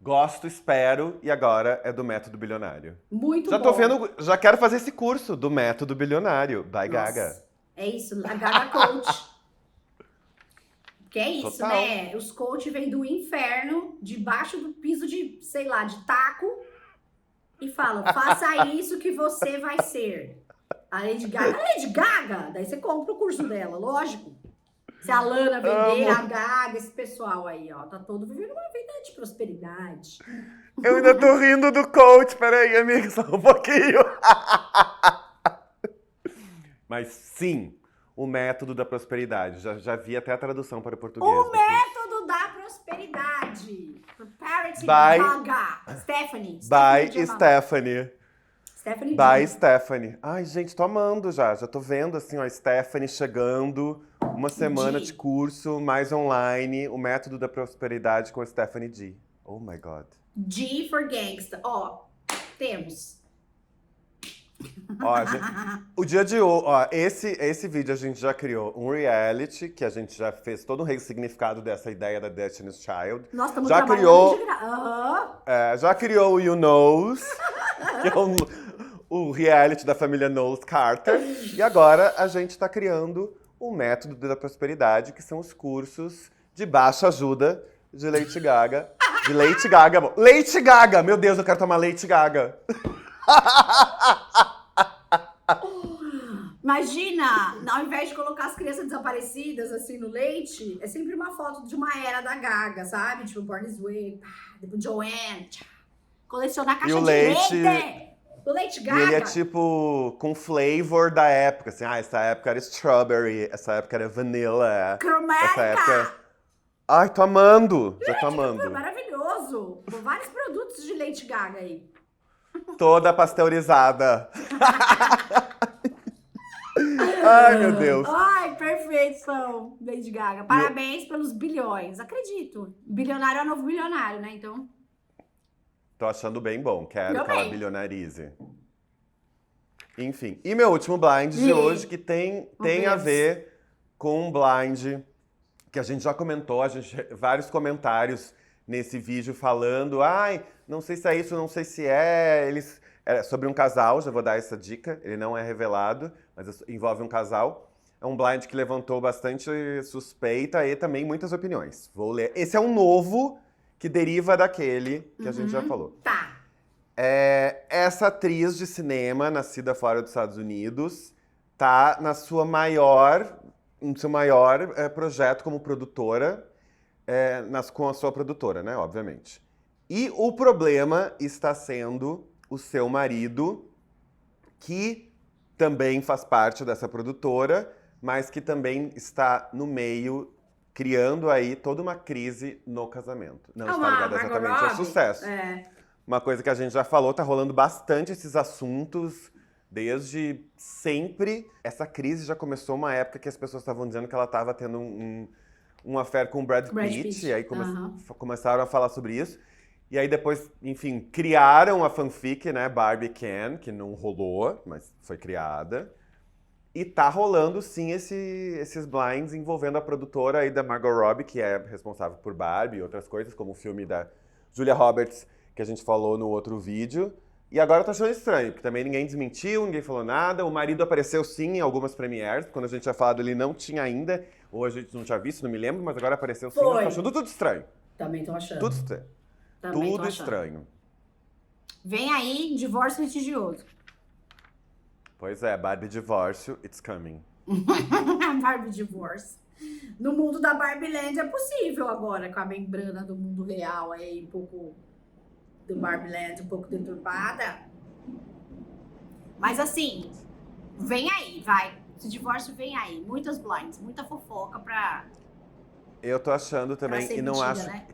Gosto, espero, e agora é do método bilionário. Muito já bom. Tô vendo, já quero fazer esse curso do método bilionário, by Gaga. É isso, a Gaga Coach. Que é isso, Total. né? Os coach vêm do inferno, debaixo do piso de, sei lá, de taco, e falam, faça isso que você vai ser. A Lady Gaga, daí você compra o curso dela, lógico. Se a Lana vender, Amo. a Gaga, esse pessoal aí, ó, tá todo vivendo uma vida de prosperidade. Eu ainda tô rindo do coach. Peraí, amigo, só um pouquinho. Mas sim, o método da prosperidade. Já vi até a tradução para o português. O método da prosperidade. Prosperity By- Gaga. Stephanie By Germanotta. Stephanie. Stephanie By G. Stephanie. Ai, gente, tô amando já. Já tô vendo, assim, ó, Stephanie chegando. Uma semana G. de curso, mais online. O método da prosperidade com a Stephanie G. Oh, my God. G for gangsta. Ó, temos. Ó, o dia de hoje, ó, esse vídeo a gente já criou um reality, que a gente já fez todo um ressignificado dessa ideia da Destiny's Child. Nós estamos Já trabalhando criou, de Aham. já criou o You Knows, que é o reality da família Knowles Carter. E agora a gente está criando o método da prosperidade, que são os cursos de baixa ajuda de Lady Gaga. De Lady Gaga, amor. Lady Gaga! Meu Deus, eu quero tomar Lady Gaga. Imagina, ao invés de colocar as crianças desaparecidas assim no leite, é sempre uma foto de uma era da Gaga, sabe? Tipo, Born This Way, tipo Joanne. Colecionar caixa E o de leite- leite. O leite E Gaga. ele é tipo com flavor da época, assim, essa época era strawberry, essa época era vanilla, Cromática. essa época... Ai, tô amando, já tô É amando. maravilhoso. Vários produtos de leite Gaga aí. Toda pasteurizada. Ai, meu Deus. Ai, perfeição, Lady Gaga. Parabéns pelos bilhões. Acredito. Bilionário é o novo bilionário, né? Então, Tô achando bem bom, quero Eu que ela bem. bilionarize. Enfim, e meu último blind de Ih, hoje, que tem a Deus. ver com um blind que a gente já comentou, vários comentários nesse vídeo falando, ai, não sei se é isso, não sei se é, é sobre um casal, já vou dar essa dica, ele não é revelado, mas envolve um casal. É um blind que levantou bastante suspeita e também muitas opiniões. Vou ler. Esse é um novo que deriva daquele que a gente já falou. Tá. Essa atriz de cinema, nascida fora dos Estados Unidos, tá no seu maior projeto como produtora, com a sua produtora, né, obviamente. E o problema está sendo o seu marido, que também faz parte dessa produtora, mas que também está no meio, criando aí toda uma crise no casamento. Não está ligado Margot exatamente ao Robbie. sucesso. Uma coisa que a gente já falou, tá rolando bastante esses assuntos desde sempre. Essa crise já começou uma época que as pessoas estavam dizendo que ela estava tendo um affair com o Brad Pitt. E aí começaram a falar sobre isso. E aí depois, enfim, criaram a fanfic, né, Barbie Ken, que não rolou, mas foi criada. E tá rolando, sim, esses blinds envolvendo a produtora aí da Margot Robbie, que é responsável por Barbie e outras coisas, como o filme da Julia Roberts, que a gente falou no outro vídeo. E agora eu tô achando estranho, porque também ninguém desmentiu, ninguém falou nada. O marido apareceu sim em algumas premieres, quando a gente tinha falado ele não tinha ainda, ou a gente não tinha visto, não me lembro, mas agora apareceu sim. Eu tô achando tudo estranho. Também tô achando. Tudo estranho. Também tô Tudo achando. estranho. Vem aí, divórcio litigioso. Pois é, Barbie divórcio, it's coming. Barbie divórcio. No mundo da Barbie Land é possível agora, com a membrana do mundo real aí, um pouco do Barbie Land, um pouco deturpada. Mas assim, vem aí, vai. Esse divórcio vem aí. Muitas blinds, muita fofoca pra Eu tô achando também, ser e não mentira, acho... né?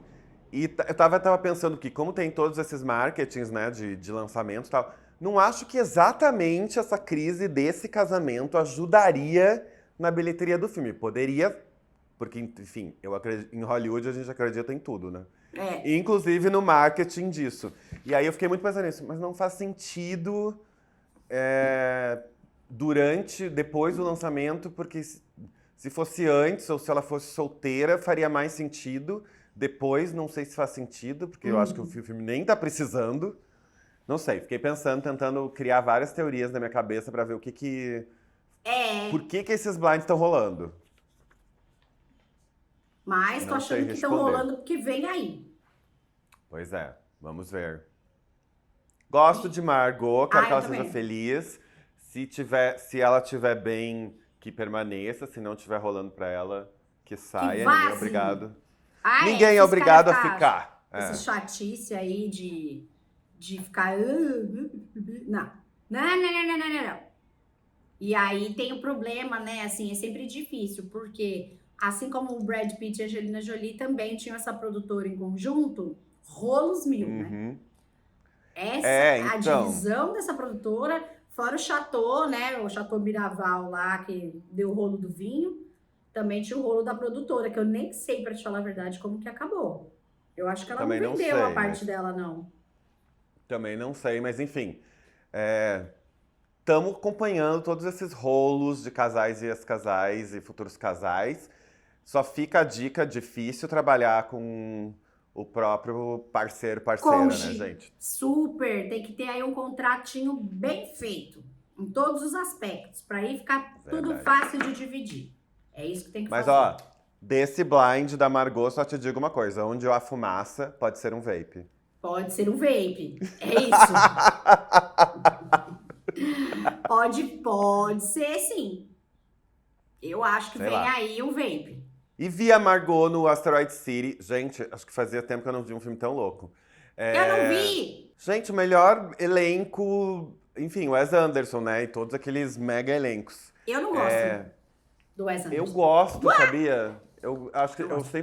E eu tava pensando que, como tem todos esses marketings, né, de lançamento e tal, não acho que exatamente essa crise desse casamento ajudaria na bilheteria do filme. Poderia, porque, enfim, eu acredito, em Hollywood a gente acredita em tudo, né? É. Inclusive no marketing disso. E aí eu fiquei muito pensando nisso, mas não faz sentido depois do lançamento, porque se fosse antes ou se ela fosse solteira, faria mais sentido. Depois, não sei se faz sentido, porque eu acho que o filme nem tá precisando. Não sei, fiquei pensando, tentando criar várias teorias na minha cabeça pra ver o que por que esses blinds estão rolando. Mas tô Não sei achando que estão responder. rolando porque vem aí. Pois é, vamos ver. Gosto de Margot, quero Ah, que eu ela seja também. feliz. Se ela estiver bem, que permaneça. Se não estiver rolando pra ela, que Que saia. Ninguém é vaze. obrigado. Ah, é, Ninguém é esses caras obrigado a ficar. ficar. Essa É, chatice aí de ficar. Não. Não, não, não, não, não, não, não. E aí tem o problema, né? Assim, é sempre difícil, porque assim como o Brad Pitt e a Angelina Jolie também tinham essa produtora em conjunto, rolos mil, né? uhum. Essa, É, a então. divisão dessa produtora, fora o Chateau, né? O Chateau Miraval lá, que deu o rolo do vinho, também tinha o rolo da produtora, que eu nem sei, pra te falar a verdade, como que acabou. Eu acho que ela não Também não vendeu a sei, parte mas. dela, não. Também não sei, mas enfim. Estamos acompanhando todos esses rolos de casais e ex-casais e futuros casais. Só fica a dica, difícil trabalhar com o próprio parceiro, parceira, né, Conge, gente? super, tem que ter aí um contratinho bem feito, em todos os aspectos, para aí ficar tudo Verdade. fácil de dividir. É isso que tem que Mas fazer. ó, desse blind da Margot, só te digo uma coisa: onde há fumaça, pode ser um vape. Pode ser um vape, é isso. Pode ser sim. Eu acho que Sei vem lá. aí o vape. E vi a Margot no Asteroid City. Gente, acho que fazia tempo que eu não vi um filme tão louco. Eu não É, vi! Gente, o melhor elenco. Enfim, Wes Anderson, né? E todos aqueles mega elencos. Eu não gosto É, do Wes Eu Anderson. gosto, sabia? Eu acho que Não gosto.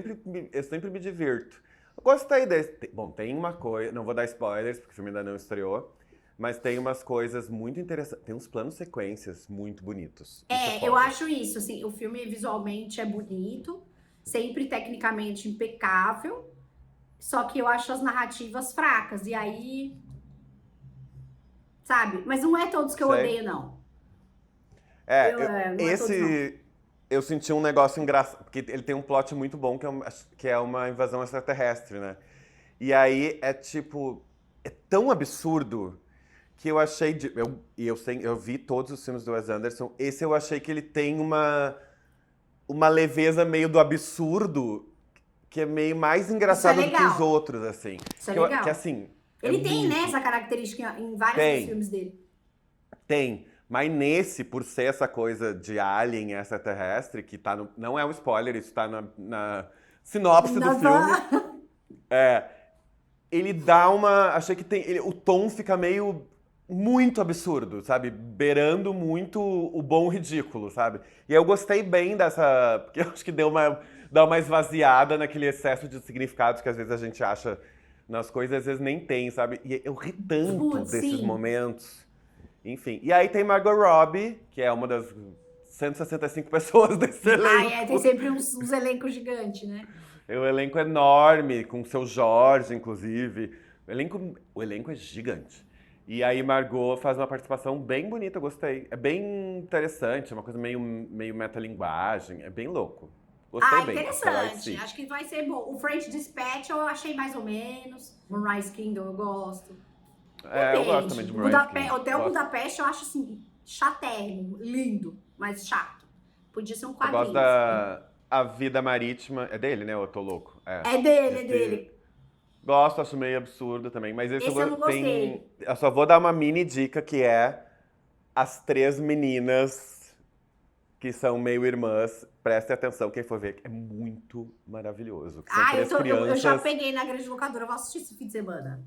eu sempre me divirto. Eu gostei desse. Bom, tem uma coisa. Não vou dar spoilers, porque o filme ainda não estreou. Mas tem umas coisas muito interessantes. Tem uns planos sequências muito bonitos. Isso é Eu foda. acho isso, assim, o filme visualmente é bonito, sempre tecnicamente impecável, só que eu acho as narrativas fracas, e aí, sabe? Mas não é todos que eu Sei. odeio, não. Não é todos, não. Esse. Eu senti um negócio engraçado. Porque ele tem um plot muito bom que é uma invasão extraterrestre, né? E aí é tipo. É tão absurdo que eu achei. Eu vi todos os filmes do Wes Anderson. Esse eu achei que ele tem uma leveza meio do absurdo que é meio mais Isso é engraçado do que os legal. outros, assim. Isso é Que legal. assim, é Ele tem, né, muito. essa característica em vários dos Tem, filmes dele. tem. Mas nesse, por ser essa coisa de alien extraterrestre, que tá no. Não é um spoiler, isso tá na sinopse do Na filme. van. É, ele dá uma. Achei que tem. O tom fica meio. Muito absurdo, sabe? Beirando muito o bom ridículo, sabe? E eu gostei bem dessa. Porque eu acho que dá uma esvaziada naquele excesso de significados que às vezes a gente acha nas coisas, às vezes nem tem, sabe? E eu ri tanto Putz, desses sim. momentos. Enfim. E aí tem Margot Robbie, que é uma das 165 pessoas desse Tem elenco. sempre uns elencos gigantes, né? É um elenco enorme, com o seu Jorge, inclusive. O elenco é gigante. E aí Margot faz uma participação bem bonita, eu gostei. É bem interessante, é uma coisa meio metalinguagem, é bem louco. Gostei bem, Asteroid Interessante. City. Acho que vai ser bom. O French Dispatch eu achei mais ou menos. Moonrise Kingdom eu gosto. Eu gosto também Depende. de Moonrise Kingdom. Hotel Gosto. Budapeste eu acho assim, chatérrimo, lindo, mas chato. Podia ser um Eu gosto quadrinho, sabe? da A Vida Marítima. É dele, né? Eu tô louco. É. É dele, é Esse. dele. Gosto, acho meio absurdo também. Mas esse Esse eu não tem. gostei. Eu só vou dar uma mini dica que é as três meninas que são meio irmãs. Prestem atenção, quem for ver. É muito maravilhoso. Que são Eu já peguei na grande locadora, eu vou assistir esse fim de semana.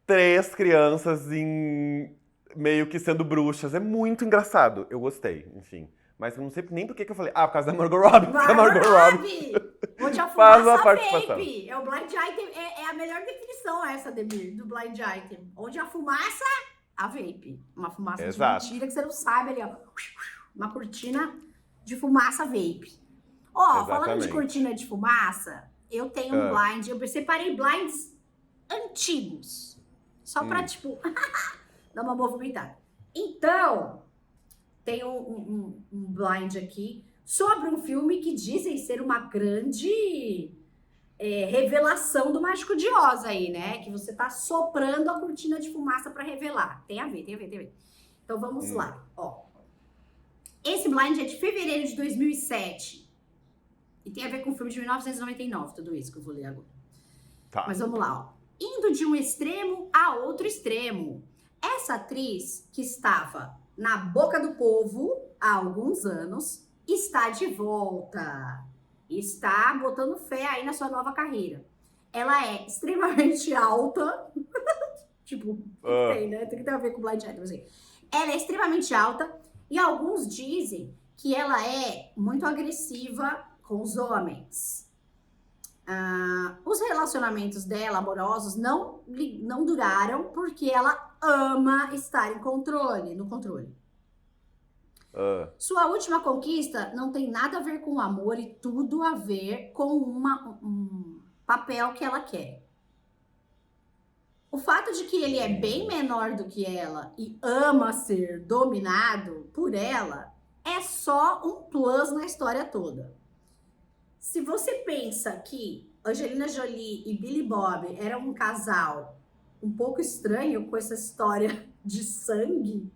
três crianças em meio que sendo bruxas. É muito engraçado. Eu gostei, enfim. Mas eu não sei nem por que eu falei. Ah, por causa da Margot Robbie. Porque a Margot Margot Robbie Robbie! Onde a faz fumaça uma participação. vape. É o blind item, é a melhor definição essa, Demir, do blind item. Onde a fumaça, a vape. Uma fumaça Exato. de mentira que você não sabe ali, ó. Uma cortina de fumaça vape. Ó, falando de Exatamente. cortina de fumaça, eu tenho um Ah, blind, eu separei blinds antigos. Só pra, tipo, dar uma movimentada. Então, tem um blind aqui sobre um filme que dizem ser uma grande revelação do Mágico de Oz aí, né? Que você tá soprando a cortina de fumaça pra revelar. Tem a ver, tem a ver, tem a ver. Então vamos lá, ó. Esse blind é de fevereiro de 2007 e tem a ver com o filme de 1999, tudo isso que eu vou ler agora. tá. Mas vamos lá, ó. Indo de um extremo a outro extremo. Essa atriz que estava na boca do povo há alguns anos está de volta. Está botando fé aí na sua nova carreira. Ela é extremamente alta. Tipo, tem, né? Tem que ter a ver com Blind Item, assim. Ela é extremamente alta e alguns dizem que ela é muito agressiva com os homens. Os relacionamentos dela, amorosos, não duraram porque ela ama estar no controle. Sua última conquista não tem nada a ver com o amor e tudo a ver com um papel que ela quer. O fato de que ele é bem menor do que ela e ama ser dominado por ela é só um plus na história toda. Se você pensa que Angelina Jolie e Billy Bob eram um casal um pouco estranho com essa história de sangue,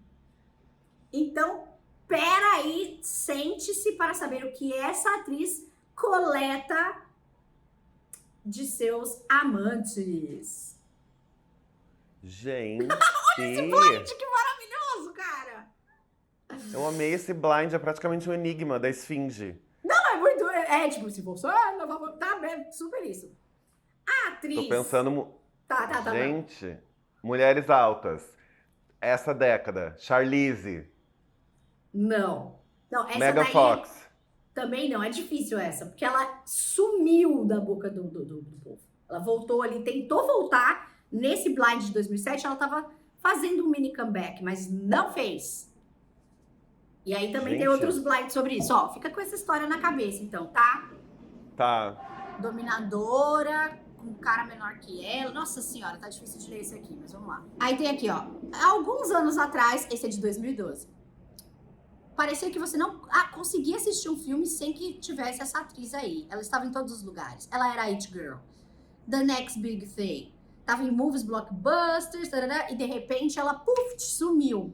então, peraí, sente-se para saber o que essa atriz coleta de seus amantes. Gente. Esse blind, que maravilhoso, cara! Eu amei esse blind, é praticamente um enigma da esfinge. Não, é muito. Tipo, se você. Tá bem, super isso. A atriz. Tô pensando. Tá. Gente, mulheres altas. Essa década. Charlize. Não, essa Megan daí Fox. Também não, é difícil essa, porque ela sumiu da boca do povo. Ela voltou ali, tentou voltar. Nesse blind de 2007, ela tava fazendo um mini comeback, mas não fez. E aí também tem outros blinds sobre isso. Ó, fica com essa história na cabeça, então, tá? Tá. Dominadora, com um cara menor que ela. Nossa senhora, tá difícil de ler esse aqui, mas vamos lá. Aí tem aqui, ó. Alguns anos atrás, esse é de 2012. Parecia que você não conseguia assistir um filme sem que tivesse essa atriz aí. Ela estava em todos os lugares. Ela era It Girl. The Next Big Thing. Tava em movies, blockbusters, e de repente ela, sumiu.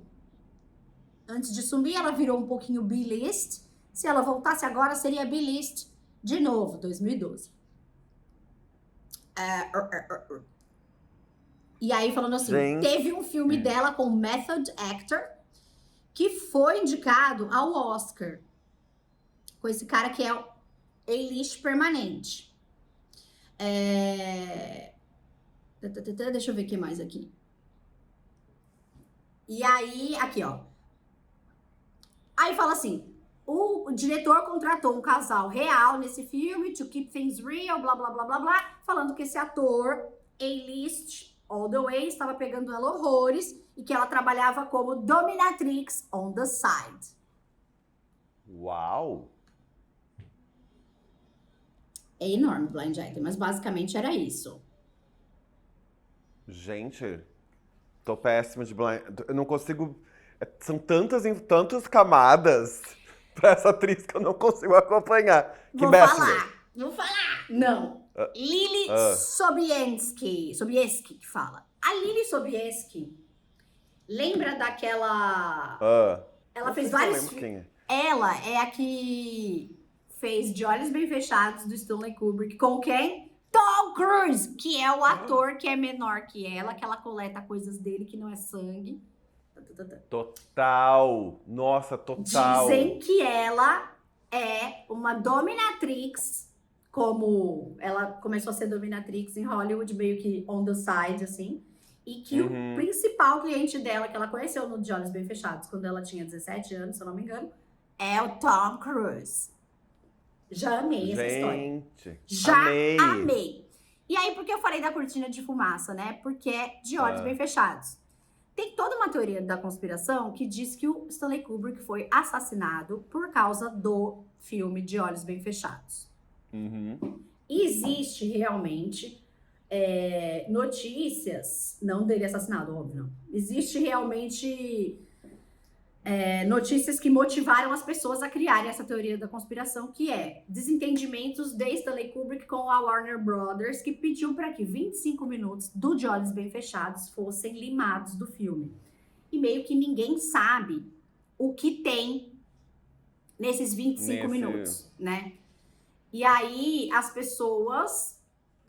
Antes de sumir, ela virou um pouquinho B-list. Se ela voltasse agora, seria B-list de novo, 2012. E aí, falando assim, teve um filme dela com Method Actor que foi indicado ao Oscar. Com esse cara que é o A-list permanente. Deixa eu ver o que mais aqui. E aí, aqui, ó. Aí fala assim, o diretor contratou um casal real nesse filme, to keep things real, blá, blá, blá, blá, blá, falando que esse ator, A-list, all the way, estava pegando ela horrores e que ela trabalhava como dominatrix on the side. Uau! É enorme, Blind Item, mas basicamente era isso. Gente, tô péssimo de blind. Eu não consigo. São tantas camadas pra essa atriz que eu não consigo acompanhar. Vou falar. Não. Lily Sobieski que fala. A Lily Sobieski lembra daquela... Ela fez vários... Ela é a que fez De Olhos Bem Fechados, do Stanley Kubrick, com quem? Tom Cruise, que é o ator que é menor que ela coleta coisas dele que não é sangue. Total! Nossa, total! Dizem que ela é uma dominatrix, como ela começou a ser dominatrix em Hollywood, meio que on the side, assim. E que o principal cliente dela, que ela conheceu no De Olhos Bem Fechados, quando ela tinha 17 anos, se eu não me engano, é o Tom Cruise. Já amei essa história. Já amei. E aí, por que eu falei da cortina de fumaça, né? Porque é De Olhos Bem Fechados. Tem toda uma teoria da conspiração que diz que o Stanley Kubrick foi assassinado por causa do filme De Olhos Bem Fechados. Existe realmente notícias, não dele assassinado, óbvio, não. Existe realmente notícias que motivaram as pessoas a criarem essa teoria da conspiração, que é desentendimentos de Stanley Kubrick com a Warner Brothers, que pediu para que 25 minutos do De Olhos Bem Fechados fossem limados do filme. E meio que ninguém sabe o que tem nesses 25 minutos, né? E aí as pessoas,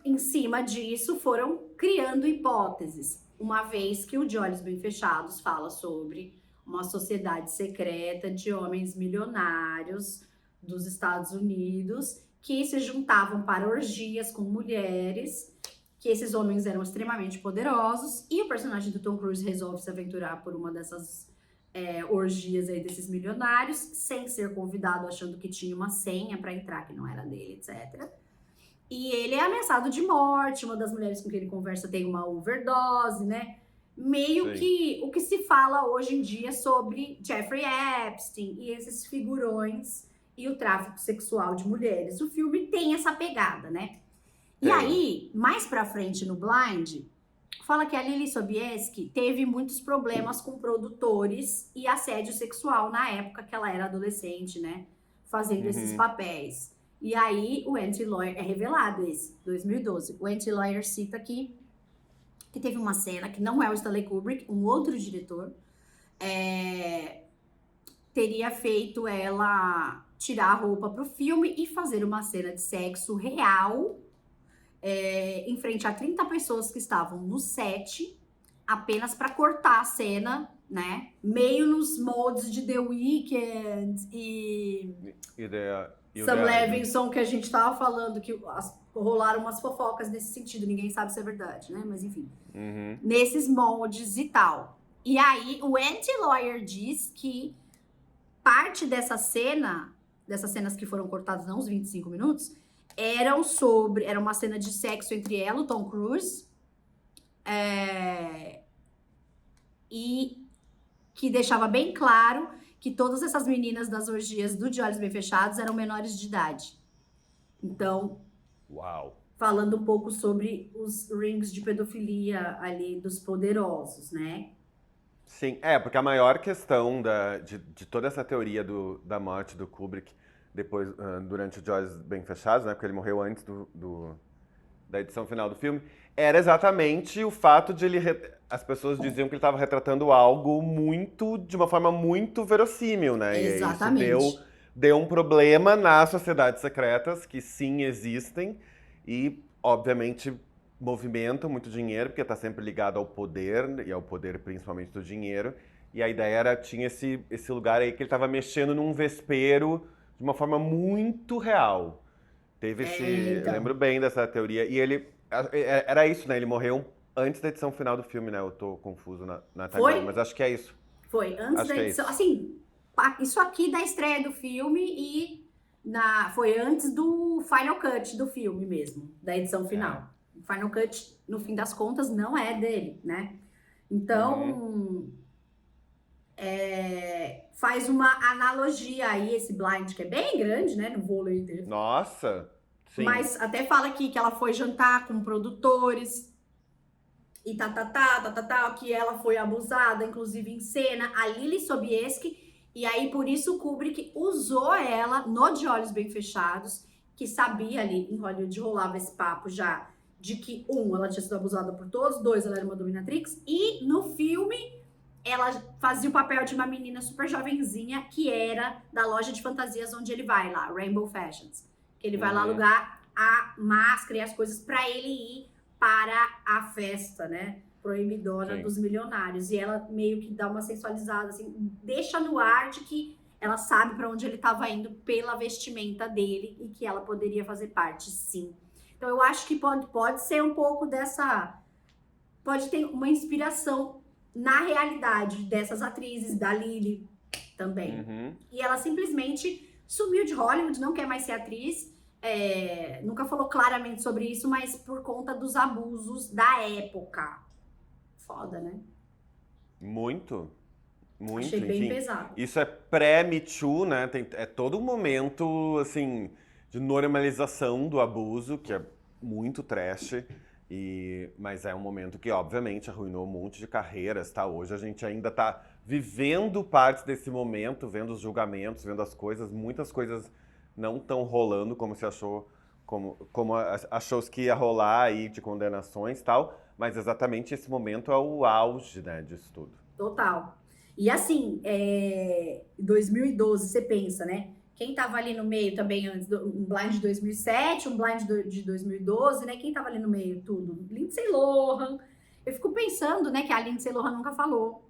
em cima disso, foram criando hipóteses. uma vez que o De Olhos Bem Fechados fala sobre uma sociedade secreta de homens milionários dos Estados Unidos que se juntavam para orgias com mulheres, que esses homens eram extremamente poderosos, e o personagem do Tom Cruise resolve se aventurar por uma dessas orgias aí desses milionários, sem ser convidado, achando que tinha uma senha para entrar, que não era dele, etc. E ele é ameaçado de morte, uma das mulheres com quem ele conversa tem uma overdose, né? Meio Sim. que o que se fala hoje em dia sobre Jeffrey Epstein e esses figurões e o tráfico sexual de mulheres. O filme tem essa pegada, né? E Tem. aí, mais pra frente no Blind, fala que a Lily Sobieski teve muitos problemas com produtores e assédio sexual na época que ela era adolescente, né? Fazendo esses papéis. E aí, o Anti-Lawyer, é revelado esse, 2012. O Anti-Lawyer cita aqui que teve uma cena que não é o Stanley Kubrick, um outro diretor, teria feito ela tirar a roupa pro filme e fazer uma cena de sexo real em frente a 30 pessoas que estavam no set, apenas para cortar a cena, né? Meio nos moldes de The Weeknd e Sam Levinson, que a gente tava falando, que rolaram umas fofocas nesse sentido, ninguém sabe se é verdade, né? Mas enfim, nesses moldes e tal. E aí, o Anti-Lawyer diz que parte dessas cenas que foram cortadas, não os 25 minutos, era uma cena de sexo entre ela, o Tom Cruise, e que deixava bem claro que todas essas meninas das orgias do De Olhos Bem Fechados eram menores de idade. Então, falando um pouco sobre os rings de pedofilia ali dos poderosos, né? Sim, porque a maior questão de toda essa teoria da morte do Kubrick depois, durante o De Olhos Bem Fechados, né, porque ele morreu antes da edição final do filme, era exatamente o fato de as pessoas diziam que ele estava retratando algo de uma forma muito verossímil, né? Exatamente. E isso deu um problema nas sociedades secretas, que sim existem, e obviamente movimentam muito dinheiro, porque está sempre ligado ao poder, e ao poder principalmente do dinheiro, e a ideia tinha esse lugar aí que ele estava mexendo num vespeiro de uma forma muito real. Teve eu lembro bem dessa teoria, e ele, era isso, né, ele morreu antes da edição final do filme, né, eu tô confuso na timeline, mas acho que é isso. Foi, antes da edição, assim, isso aqui da estreia do filme e foi antes do Final Cut do filme mesmo, da edição final. O Final Cut, no fim das contas, não é dele, né? Então, faz uma analogia aí, esse Blind, que é bem grande, né? No vôlei inteiro. Nossa! Sim. Mas até fala aqui que ela foi jantar com produtores e que ela foi abusada, inclusive em cena, a Lily Sobieski, e aí por isso o Kubrick usou ela no De Olhos Bem Fechados, que sabia ali, em Hollywood rolava esse papo já, de que, ela tinha sido abusada por todos, 2, ela era uma dominatrix, e no filme ela fazia o papel de uma menina super jovenzinha, que era da loja de fantasias onde ele vai lá, Rainbow Fashions, que ele vai lá alugar a máscara e as coisas para ele ir para a festa, né, proibidona dos milionários, e ela meio que dá uma sensualizada, assim, deixa no ar de que ela sabe para onde ele estava indo pela vestimenta dele e que ela poderia fazer parte, sim. Então, eu acho que pode ser um pouco pode ter uma inspiração na realidade dessas atrizes, da Lily também. E ela simplesmente sumiu de Hollywood, não quer mais ser atriz, nunca falou claramente sobre isso, mas por conta dos abusos da época. Foda, né? Muito. Achei bem pesado. Isso é pré-Me Too, né? É todo um momento, assim, de normalização do abuso, que é muito trash, mas é um momento que, obviamente, arruinou um monte de carreiras, tá? Hoje a gente ainda tá vivendo partes desse momento, vendo os julgamentos, vendo as coisas, muitas coisas não estão rolando como se achou, como achou que ia rolar aí de condenações e tal, mas exatamente esse momento é o auge, né, disso tudo. Total. E assim, 2012, você pensa, né? Quem tava ali no meio também antes, um Blind de 2007, um Blind de 2012, né? Quem tava ali no meio? Tudo. Lindsay Lohan. Eu fico pensando, né, que a Lindsay Lohan nunca falou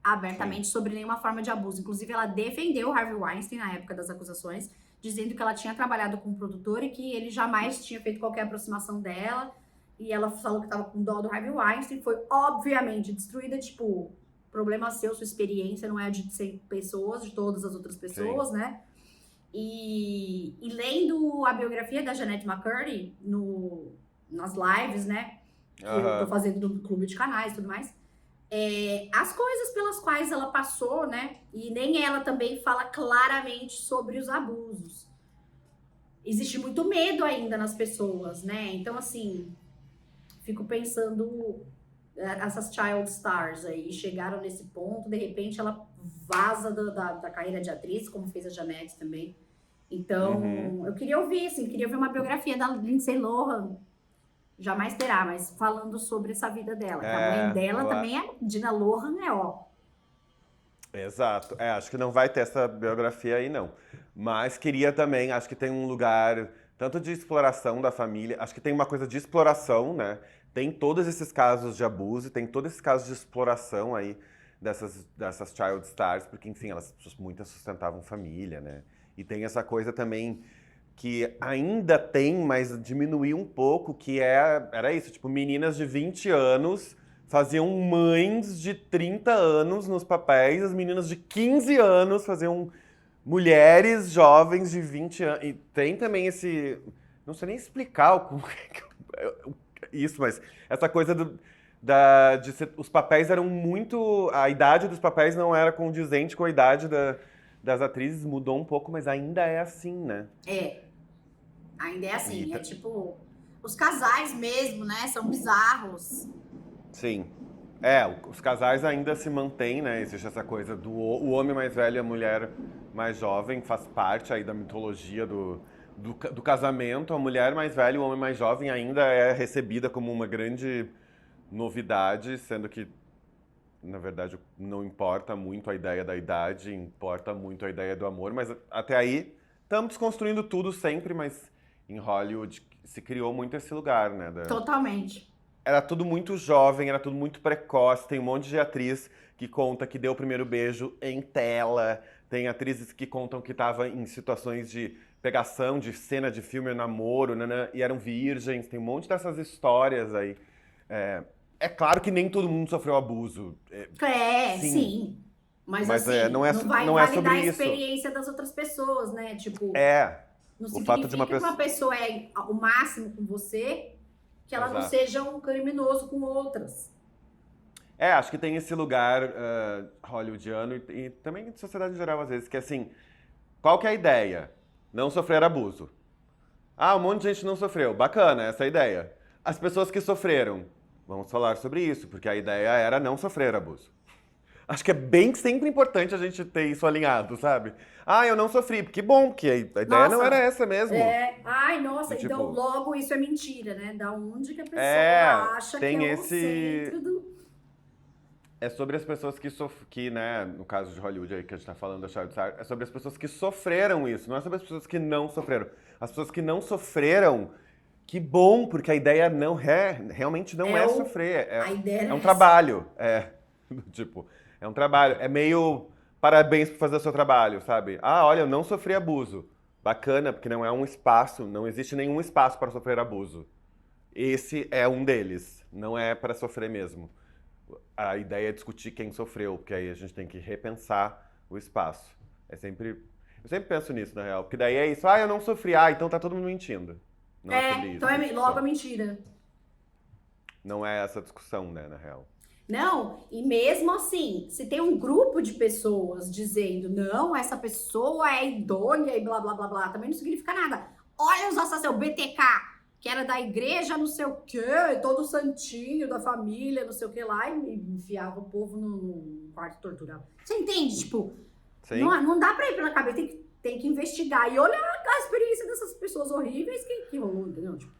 abertamente sobre nenhuma forma de abuso. Inclusive, ela defendeu o Harvey Weinstein na época das acusações, dizendo que ela tinha trabalhado com um produtor e que ele jamais tinha feito qualquer aproximação dela. E ela falou que tava com dó do Harvey Weinstein. Foi, obviamente, destruída, tipo, problema seu, sua experiência não é a de 100 pessoas, de todas as outras pessoas, né? E lendo a biografia da Jeanette McCurdy nas lives, né? Que eu tô fazendo no clube de canais e tudo mais. As coisas pelas quais ela passou, né? E nem ela também fala claramente sobre os abusos. Existe muito medo ainda nas pessoas, né? Então, assim, fico pensando, essas child stars aí chegaram nesse ponto, de repente ela vaza da carreira de atriz, como fez a Janete também. Então, eu queria ouvir, assim, queria ver uma biografia da Lindsay Lohan. Jamais terá, mas falando sobre essa vida dela. Que a mãe dela também é Dina Lohan, ó. Exato. Acho que não vai ter essa biografia aí, não. Mas queria também, acho que tem um lugar tanto de exploração da família, acho que tem uma coisa de exploração, né? Tem todos esses casos de abuso, tem todos esses casos de exploração aí dessas child stars, porque, enfim, muitas sustentavam família, né? E tem essa coisa também que ainda tem, mas diminuiu um pouco, que era isso, tipo, meninas de 20 anos faziam mães de 30 anos nos papéis, as meninas de 15 anos faziam mulheres jovens de 20 anos. E tem também esse... Não sei nem explicar como isso, mas essa coisa os papéis eram muito... A idade dos papéis não era condizente com a idade das atrizes, mudou um pouco, mas ainda é assim, né? Ainda é assim. É tipo... Os casais mesmo, né? São bizarros. Sim. Os casais ainda se mantêm, né? Existe essa coisa do o homem mais velho e a mulher mais jovem, faz parte aí da mitologia do casamento. A mulher mais velha e o homem mais jovem ainda é recebida como uma grande novidade, sendo que, na verdade, não importa muito a ideia da idade, importa muito a ideia do amor, mas até aí estamos desconstruindo tudo sempre, mas em Hollywood se criou muito esse lugar, né? Totalmente. Era tudo muito jovem, era tudo muito precoce. Tem um monte de atriz que conta que deu o primeiro beijo em tela. Tem atrizes que contam que estavam em situações de pegação, de cena de filme, namoro, e eram virgens. Tem um monte dessas histórias aí. É claro que nem todo mundo sofreu abuso. Sim. Mas assim, não vai não é validar sobre a isso. experiência das outras pessoas, né? Tipo, não o fato de significa que uma pessoa é o máximo com você, que ela não seja um criminoso com outras. Acho que tem esse lugar hollywoodiano e também de sociedade em geral, às vezes, que assim, qual que é a ideia? Não sofrer abuso. Um monte de gente não sofreu. Bacana, essa é a ideia. As pessoas que sofreram, vamos falar sobre isso, porque a ideia era não sofrer abuso. Acho que é bem sempre importante a gente ter isso alinhado, sabe? Eu não sofri. Que bom, porque a ideia não era essa mesmo. Então logo isso é mentira, né? Da onde que a pessoa acha tem que é o centro do... É sobre as pessoas que, né, no caso de Hollywood aí que a gente tá falando da Child Star, é sobre as pessoas que sofreram isso, não é sobre as pessoas que não sofreram. As pessoas que não sofreram, que bom, porque a ideia realmente não é sofrer. É um trabalho. Tipo, é um trabalho. É meio parabéns por fazer o seu trabalho, sabe? Olha, eu não sofri abuso. Bacana, porque não é um espaço, não existe nenhum espaço para sofrer abuso. Esse é um deles, não é para sofrer mesmo. A ideia é discutir quem sofreu, porque aí a gente tem que repensar o espaço. Eu sempre penso nisso, na real, porque daí é isso, eu não sofri, então tá todo mundo mentindo. Não é sobre isso. Então é logo a mentira. Não é essa discussão, né, na real. Não, e mesmo assim, se tem um grupo de pessoas dizendo, não, essa pessoa é idônea e blá, blá, blá, blá, também não significa nada. Olha os assassinos, o BTK, que era da igreja, não sei o quê, todo santinho da família, não sei o que lá, e enfiava o povo no quarto torturado. Você entende? Tipo, não dá pra ir pela cabeça, tem que investigar e olhar a experiência dessas pessoas horríveis que rolou, entendeu? Tipo.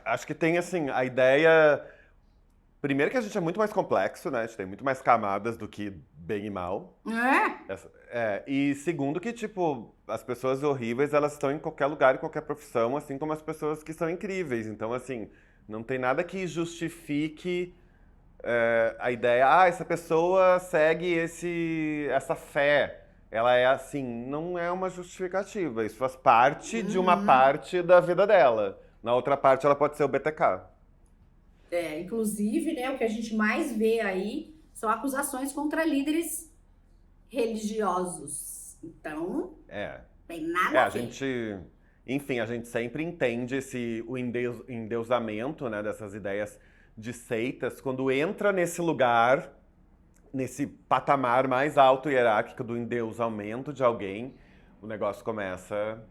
Acho que tem, assim, a ideia... Primeiro que a gente é muito mais complexo, né? A gente tem muito mais camadas do que bem e mal. E segundo que, tipo, as pessoas horríveis, elas estão em qualquer lugar, em qualquer profissão, assim como as pessoas que são incríveis. Então, assim, Não tem nada que justifique a ideia, essa pessoa segue essa fé. Ela é assim, não é uma justificativa. Isso faz parte de uma parte da vida dela. Na outra parte, ela pode ser o BTK. Inclusive, né, o que a gente mais vê aí são acusações contra líderes religiosos. Então, tem nada a ver. Enfim, a gente sempre entende o endeusamento, né, dessas ideias de seitas, quando entra nesse lugar, nesse patamar mais alto hierárquico do endeusamento de alguém, o negócio começa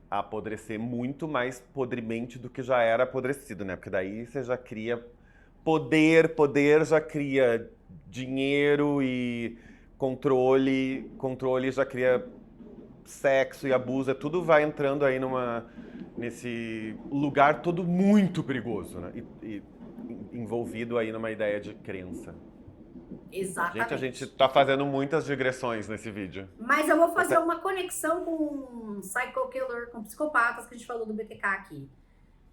a apodrecer muito mais podremente do que já era apodrecido, né? Porque daí você já cria poder já cria dinheiro e controle já cria sexo e abuso, tudo vai entrando aí nesse lugar todo muito perigoso, né? E envolvido aí numa ideia de crença. Exatamente. Gente, a gente tá fazendo muitas digressões nesse vídeo. Mas eu vou fazer uma conexão com Psycho Killer, com psicopatas, que a gente falou do BTK aqui.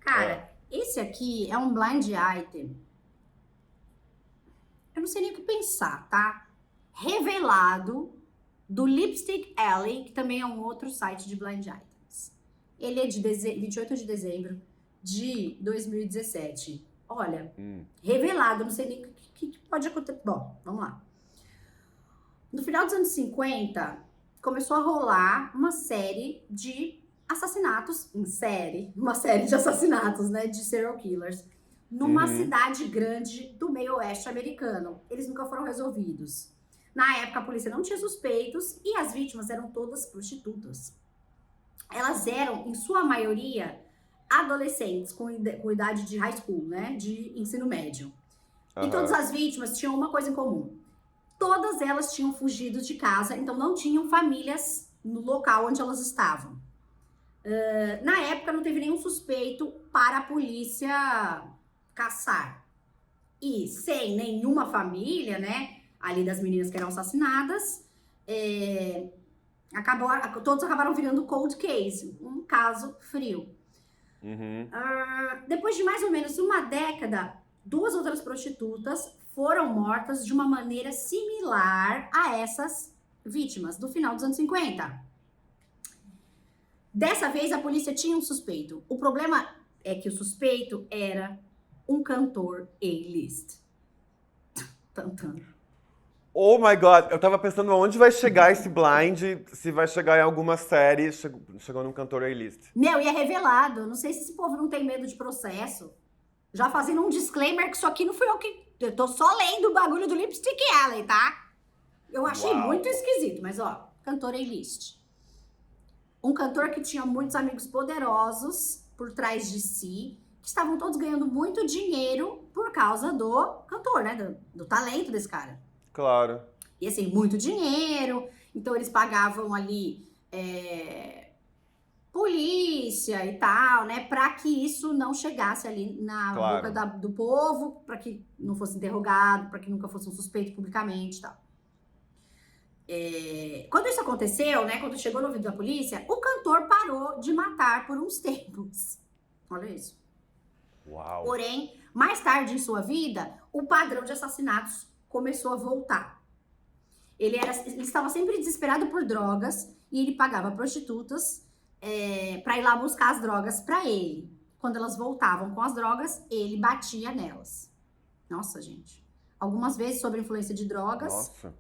Cara, esse aqui é um blind item. Eu não sei nem o que pensar, tá? Revelado do Lipstick Alley, que também é um outro site de blind items. Ele é de 28 de dezembro de 2017. Olha, revelado, não sei nem o que pode acontecer. Bom, vamos lá. No final dos anos 50, começou a rolar uma série de assassinatos uma série de assassinatos, né, de serial killers, numa cidade grande do meio oeste americano. Eles nunca foram resolvidos. Na época, a polícia não tinha suspeitos e as vítimas eram todas prostitutas. Elas eram, em sua maioria, adolescentes com idade de high school, né, de ensino médio. E todas as vítimas tinham uma coisa em comum. Todas elas tinham fugido de casa, então não tinham famílias no local onde elas estavam. Na época, não teve nenhum suspeito para a polícia caçar. E sem nenhuma família, né, ali das meninas que eram assassinadas, todos acabaram virando cold case, um caso frio. Depois de mais ou menos uma década, 2 outras prostitutas foram mortas de uma maneira similar a essas vítimas do final dos anos 50. Dessa vez, a polícia tinha um suspeito. O problema é que o suspeito era um cantor A-list. Oh my God, eu tava pensando aonde vai chegar esse blind, se vai chegar em alguma série, chegou num cantor A-list. Meu, e é revelado. Não sei se esse povo não tem medo de processo. Já fazendo um disclaimer que isso aqui não fui eu que... Eu tô só lendo o bagulho do Lipstick Alley, tá? Eu achei muito esquisito, mas ó, cantor A-list. Um cantor que tinha muitos amigos poderosos por trás de si, que estavam todos ganhando muito dinheiro por causa do cantor, né? Do talento desse cara. Claro. E assim, muito dinheiro. Então eles pagavam ali polícia e tal, né? Pra que isso não chegasse ali na boca do povo, pra que não fosse interrogado, pra que nunca fosse um suspeito publicamente e tal. Quando isso aconteceu, né? Quando chegou no ouvido da polícia, o cantor parou de matar por uns tempos. Olha isso. Uau. Porém, mais tarde em sua vida, o padrão de assassinatos começou a voltar. Ele estava sempre desesperado por drogas e ele pagava prostitutas para ir lá buscar as drogas para ele. Quando elas voltavam com as drogas, ele batia nelas. Nossa, gente. Algumas vezes, sob influência de drogas, Nossa.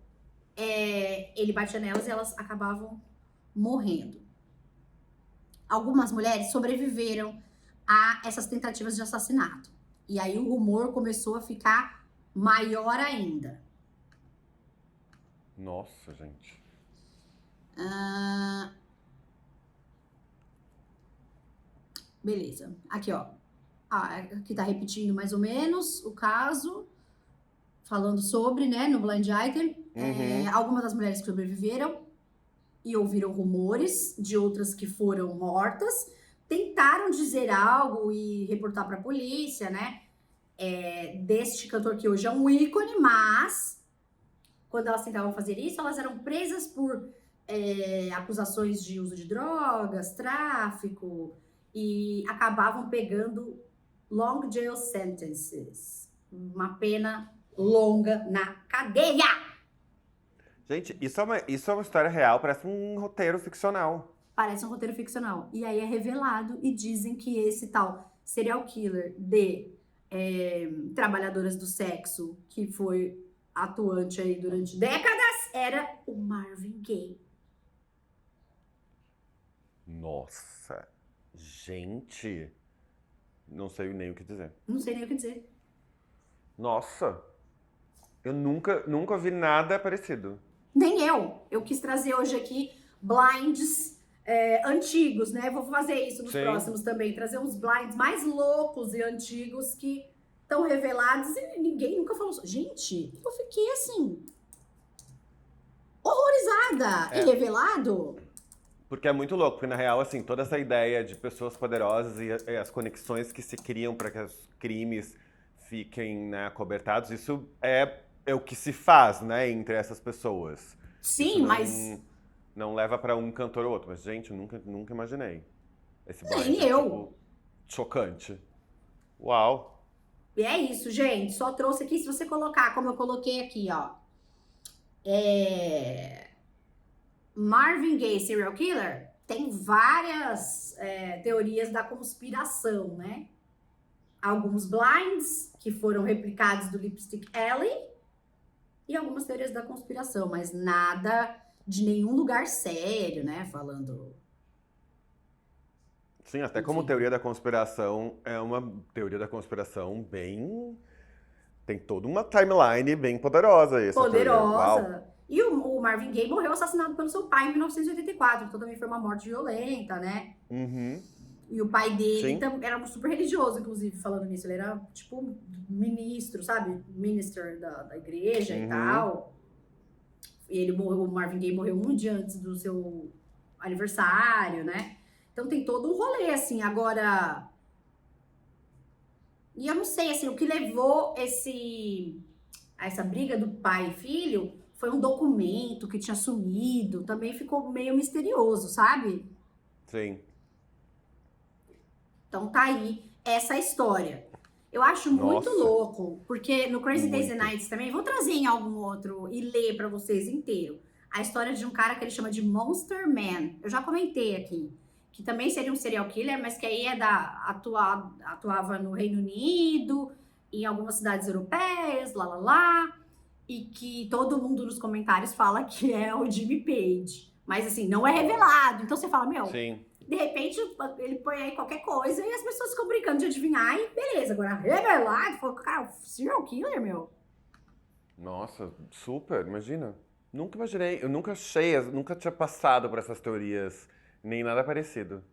Ele batia nelas e elas acabavam morrendo. Algumas mulheres sobreviveram a essas tentativas de assassinato. E aí o rumor começou a ficar maior ainda. Nossa, gente. Beleza. Aqui, ó. Aqui tá repetindo mais ou menos o caso. Falando sobre, né, no Blind Item. Algumas das mulheres que sobreviveram e ouviram rumores de outras que foram mortas. Tentaram dizer algo e reportar pra polícia, né? Deste cantor que hoje é um ícone, mas... Quando elas tentavam fazer isso, elas eram presas por acusações de uso de drogas, tráfico, e acabavam pegando long jail sentences. Uma pena longa na cadeia. Gente, isso é uma história real, parece um roteiro ficcional. Parece um roteiro ficcional. E aí é revelado e dizem que esse tal serial killer de trabalhadoras do sexo, que foi atuante aí durante décadas, era o Marvin Gaye. Nossa, gente, não sei nem o que dizer. Não sei nem o que dizer. Nossa, eu nunca vi nada parecido. Nem eu. Eu quis trazer hoje aqui blinds antigos, né? Vou fazer isso nos Sim. próximos também. Trazer uns blinds mais loucos e antigos que estão revelados e ninguém nunca falou. Gente, eu fiquei assim, horrorizada. E revelado? Porque é muito louco, porque na real, assim, toda essa ideia de pessoas poderosas e as conexões que se criam para que os crimes fiquem, né, acobertados, isso é o que se faz, né, entre essas pessoas. Sim, Isso mas não leva para um cantor ou outro. Mas, gente, eu nunca imaginei. Esse nem blind, eu. tipo, chocante. Uau. E é isso, gente. Só trouxe aqui, se você colocar, como eu coloquei aqui, ó. Marvin Gaye, serial killer, tem várias teorias da conspiração, né? Alguns blinds que foram replicados do Lipstick Alley e algumas teorias da conspiração, mas nada de nenhum lugar sério, né? Falando. Sim, até como Enfim. teoria da conspiração, é uma teoria da conspiração bem... Tem toda uma timeline bem poderosa essa teoria. Uau. Poderosa. E o Marvin Gaye morreu assassinado pelo seu pai em 1984, então também foi uma morte violenta, né? Uhum. E o pai dele Sim. era super religioso, inclusive, falando nisso. Ele era, tipo, ministro, sabe? Minister da igreja e tal. E ele morreu, o Marvin Gaye morreu um dia antes do seu aniversário, né? Então tem todo um rolê, assim. Agora... E eu não sei, assim, o que levou essa briga do pai e filho foi um documento que tinha sumido. Também ficou meio misterioso, sabe? Sim. Então tá aí essa história. Eu acho muito louco, porque no Crazy Days and Nights também, vou trazer em algum outro e ler pra vocês inteiro. A história de um cara que ele chama de Monster Man. Eu já comentei aqui. Que também seria um serial killer, mas que aí atuava no Reino Unido, em algumas cidades europeias, e que todo mundo nos comentários fala que é o Jimmy Page. Mas assim, não é revelado. Então você fala, meu, Sim. De repente ele põe aí qualquer coisa e as pessoas ficam brincando de adivinhar e beleza. Agora, revelado, falou, cara, serial killer, meu. Nossa, super, imagina. Nunca imaginei, eu nunca tinha passado por essas teorias, nem nada parecido.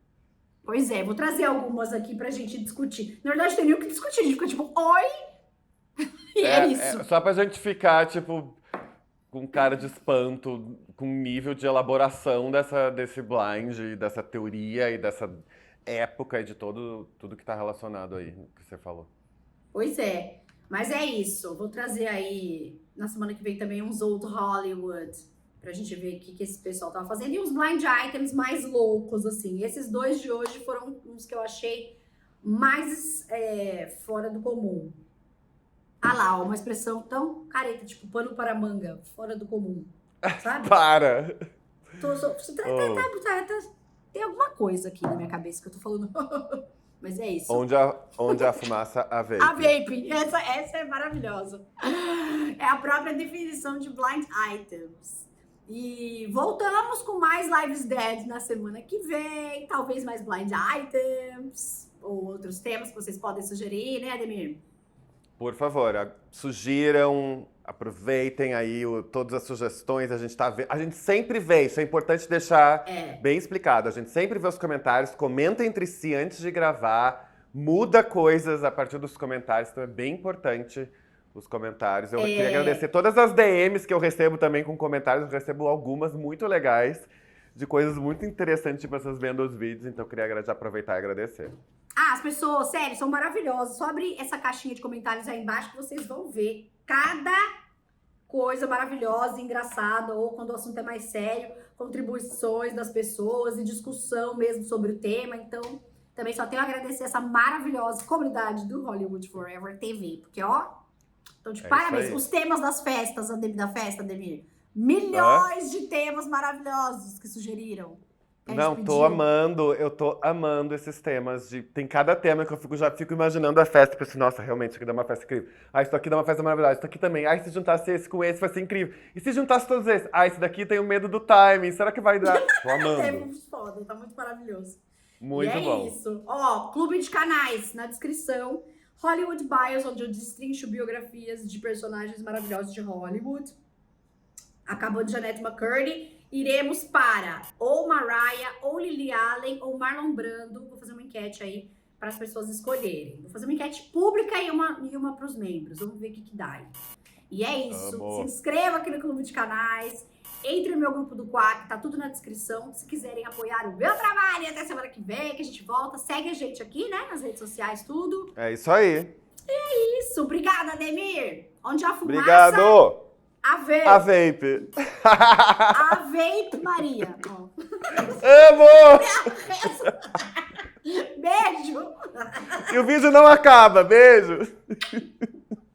Pois é, vou trazer algumas aqui pra gente discutir. Na verdade, tem nem o que discutir, a gente fica tipo, oi! E é isso. Só pra gente ficar, tipo, com cara de espanto, com nível de elaboração desse blind, dessa teoria e dessa época e de tudo que tá relacionado aí, que você falou. Pois é, mas é isso. Vou trazer aí, na semana que vem também, uns Old Hollywood, pra gente ver o que esse pessoal tava fazendo. E uns blind items mais loucos, assim. Esses dois de hoje foram uns que eu achei mais fora do comum. Ah lá, uma expressão tão careta, tipo pano para manga, fora do comum, sabe? Para! Tem alguma coisa aqui na minha cabeça que eu tô falando. Mas é isso. Onde a fumaça, a vape. A vape, essa é maravilhosa. É a própria definição de blind items. E voltamos com mais Lives Dead na semana que vem. Talvez mais blind items ou outros temas que vocês podem sugerir, né, Ademir? Por favor, sugiram, aproveitem aí todas as sugestões. A gente sempre vê, isso é importante deixar bem explicado. A gente sempre vê os comentários, comenta entre si antes de gravar, muda coisas a partir dos comentários, então é bem importante os comentários. Eu queria agradecer todas as DMs que eu recebo também com comentários, eu recebo algumas muito legais, de coisas muito interessantes de pessoas vendo os vídeos, então eu queria aproveitar e agradecer. As pessoas, sério, são maravilhosas. Só abrir essa caixinha de comentários aí embaixo que vocês vão ver cada coisa maravilhosa, engraçada, ou quando o assunto é mais sério, contribuições das pessoas e discussão mesmo sobre o tema. Então, Também só tenho a agradecer essa maravilhosa comunidade do Hollywood Forever TV. Porque, ó, então de parabéns. aí. Os temas das festas, da festa, Ademir. Milhões de temas maravilhosos que sugeriram. Que a gente Não, pediu. eu tô amando esses temas. Tem cada tema que eu já fico imaginando a festa. Penso, nossa, realmente, isso aqui dá uma festa incrível. Ah, isso aqui dá uma festa maravilhosa. Isso aqui também. Ah, se juntasse esse com esse, vai ser incrível. E se juntasse todos esses? Ah, esse daqui tem o medo do timing. Será que vai dar? Tô É amando. muito foda, tá muito maravilhoso. Muito e é bom. isso. Ó, clube de canais na descrição. Hollywood Bios, onde eu destrincho biografias de personagens maravilhosos de Hollywood. Acabou de Janette McCurdy. Iremos para ou Mariah, ou Lily Allen, ou Marlon Brando. Vou fazer uma enquete aí para as pessoas escolherem. Vou fazer uma enquete pública e uma para os membros. Vamos ver o que dá aí. E é isso. Amor. Se inscreva aqui no Clube de Canais. Entre no meu grupo do Quack, tá tudo na descrição. Se quiserem apoiar o meu trabalho, até semana que vem, que a gente volta. Segue a gente aqui, né? Nas redes sociais, tudo. É isso aí. Isso. Obrigada, Ademir. Onde a fumaça... Obrigado! A vape. A vape. A vape, Maria. Ó. Amo! Beijo. E o vídeo não acaba. Beijo!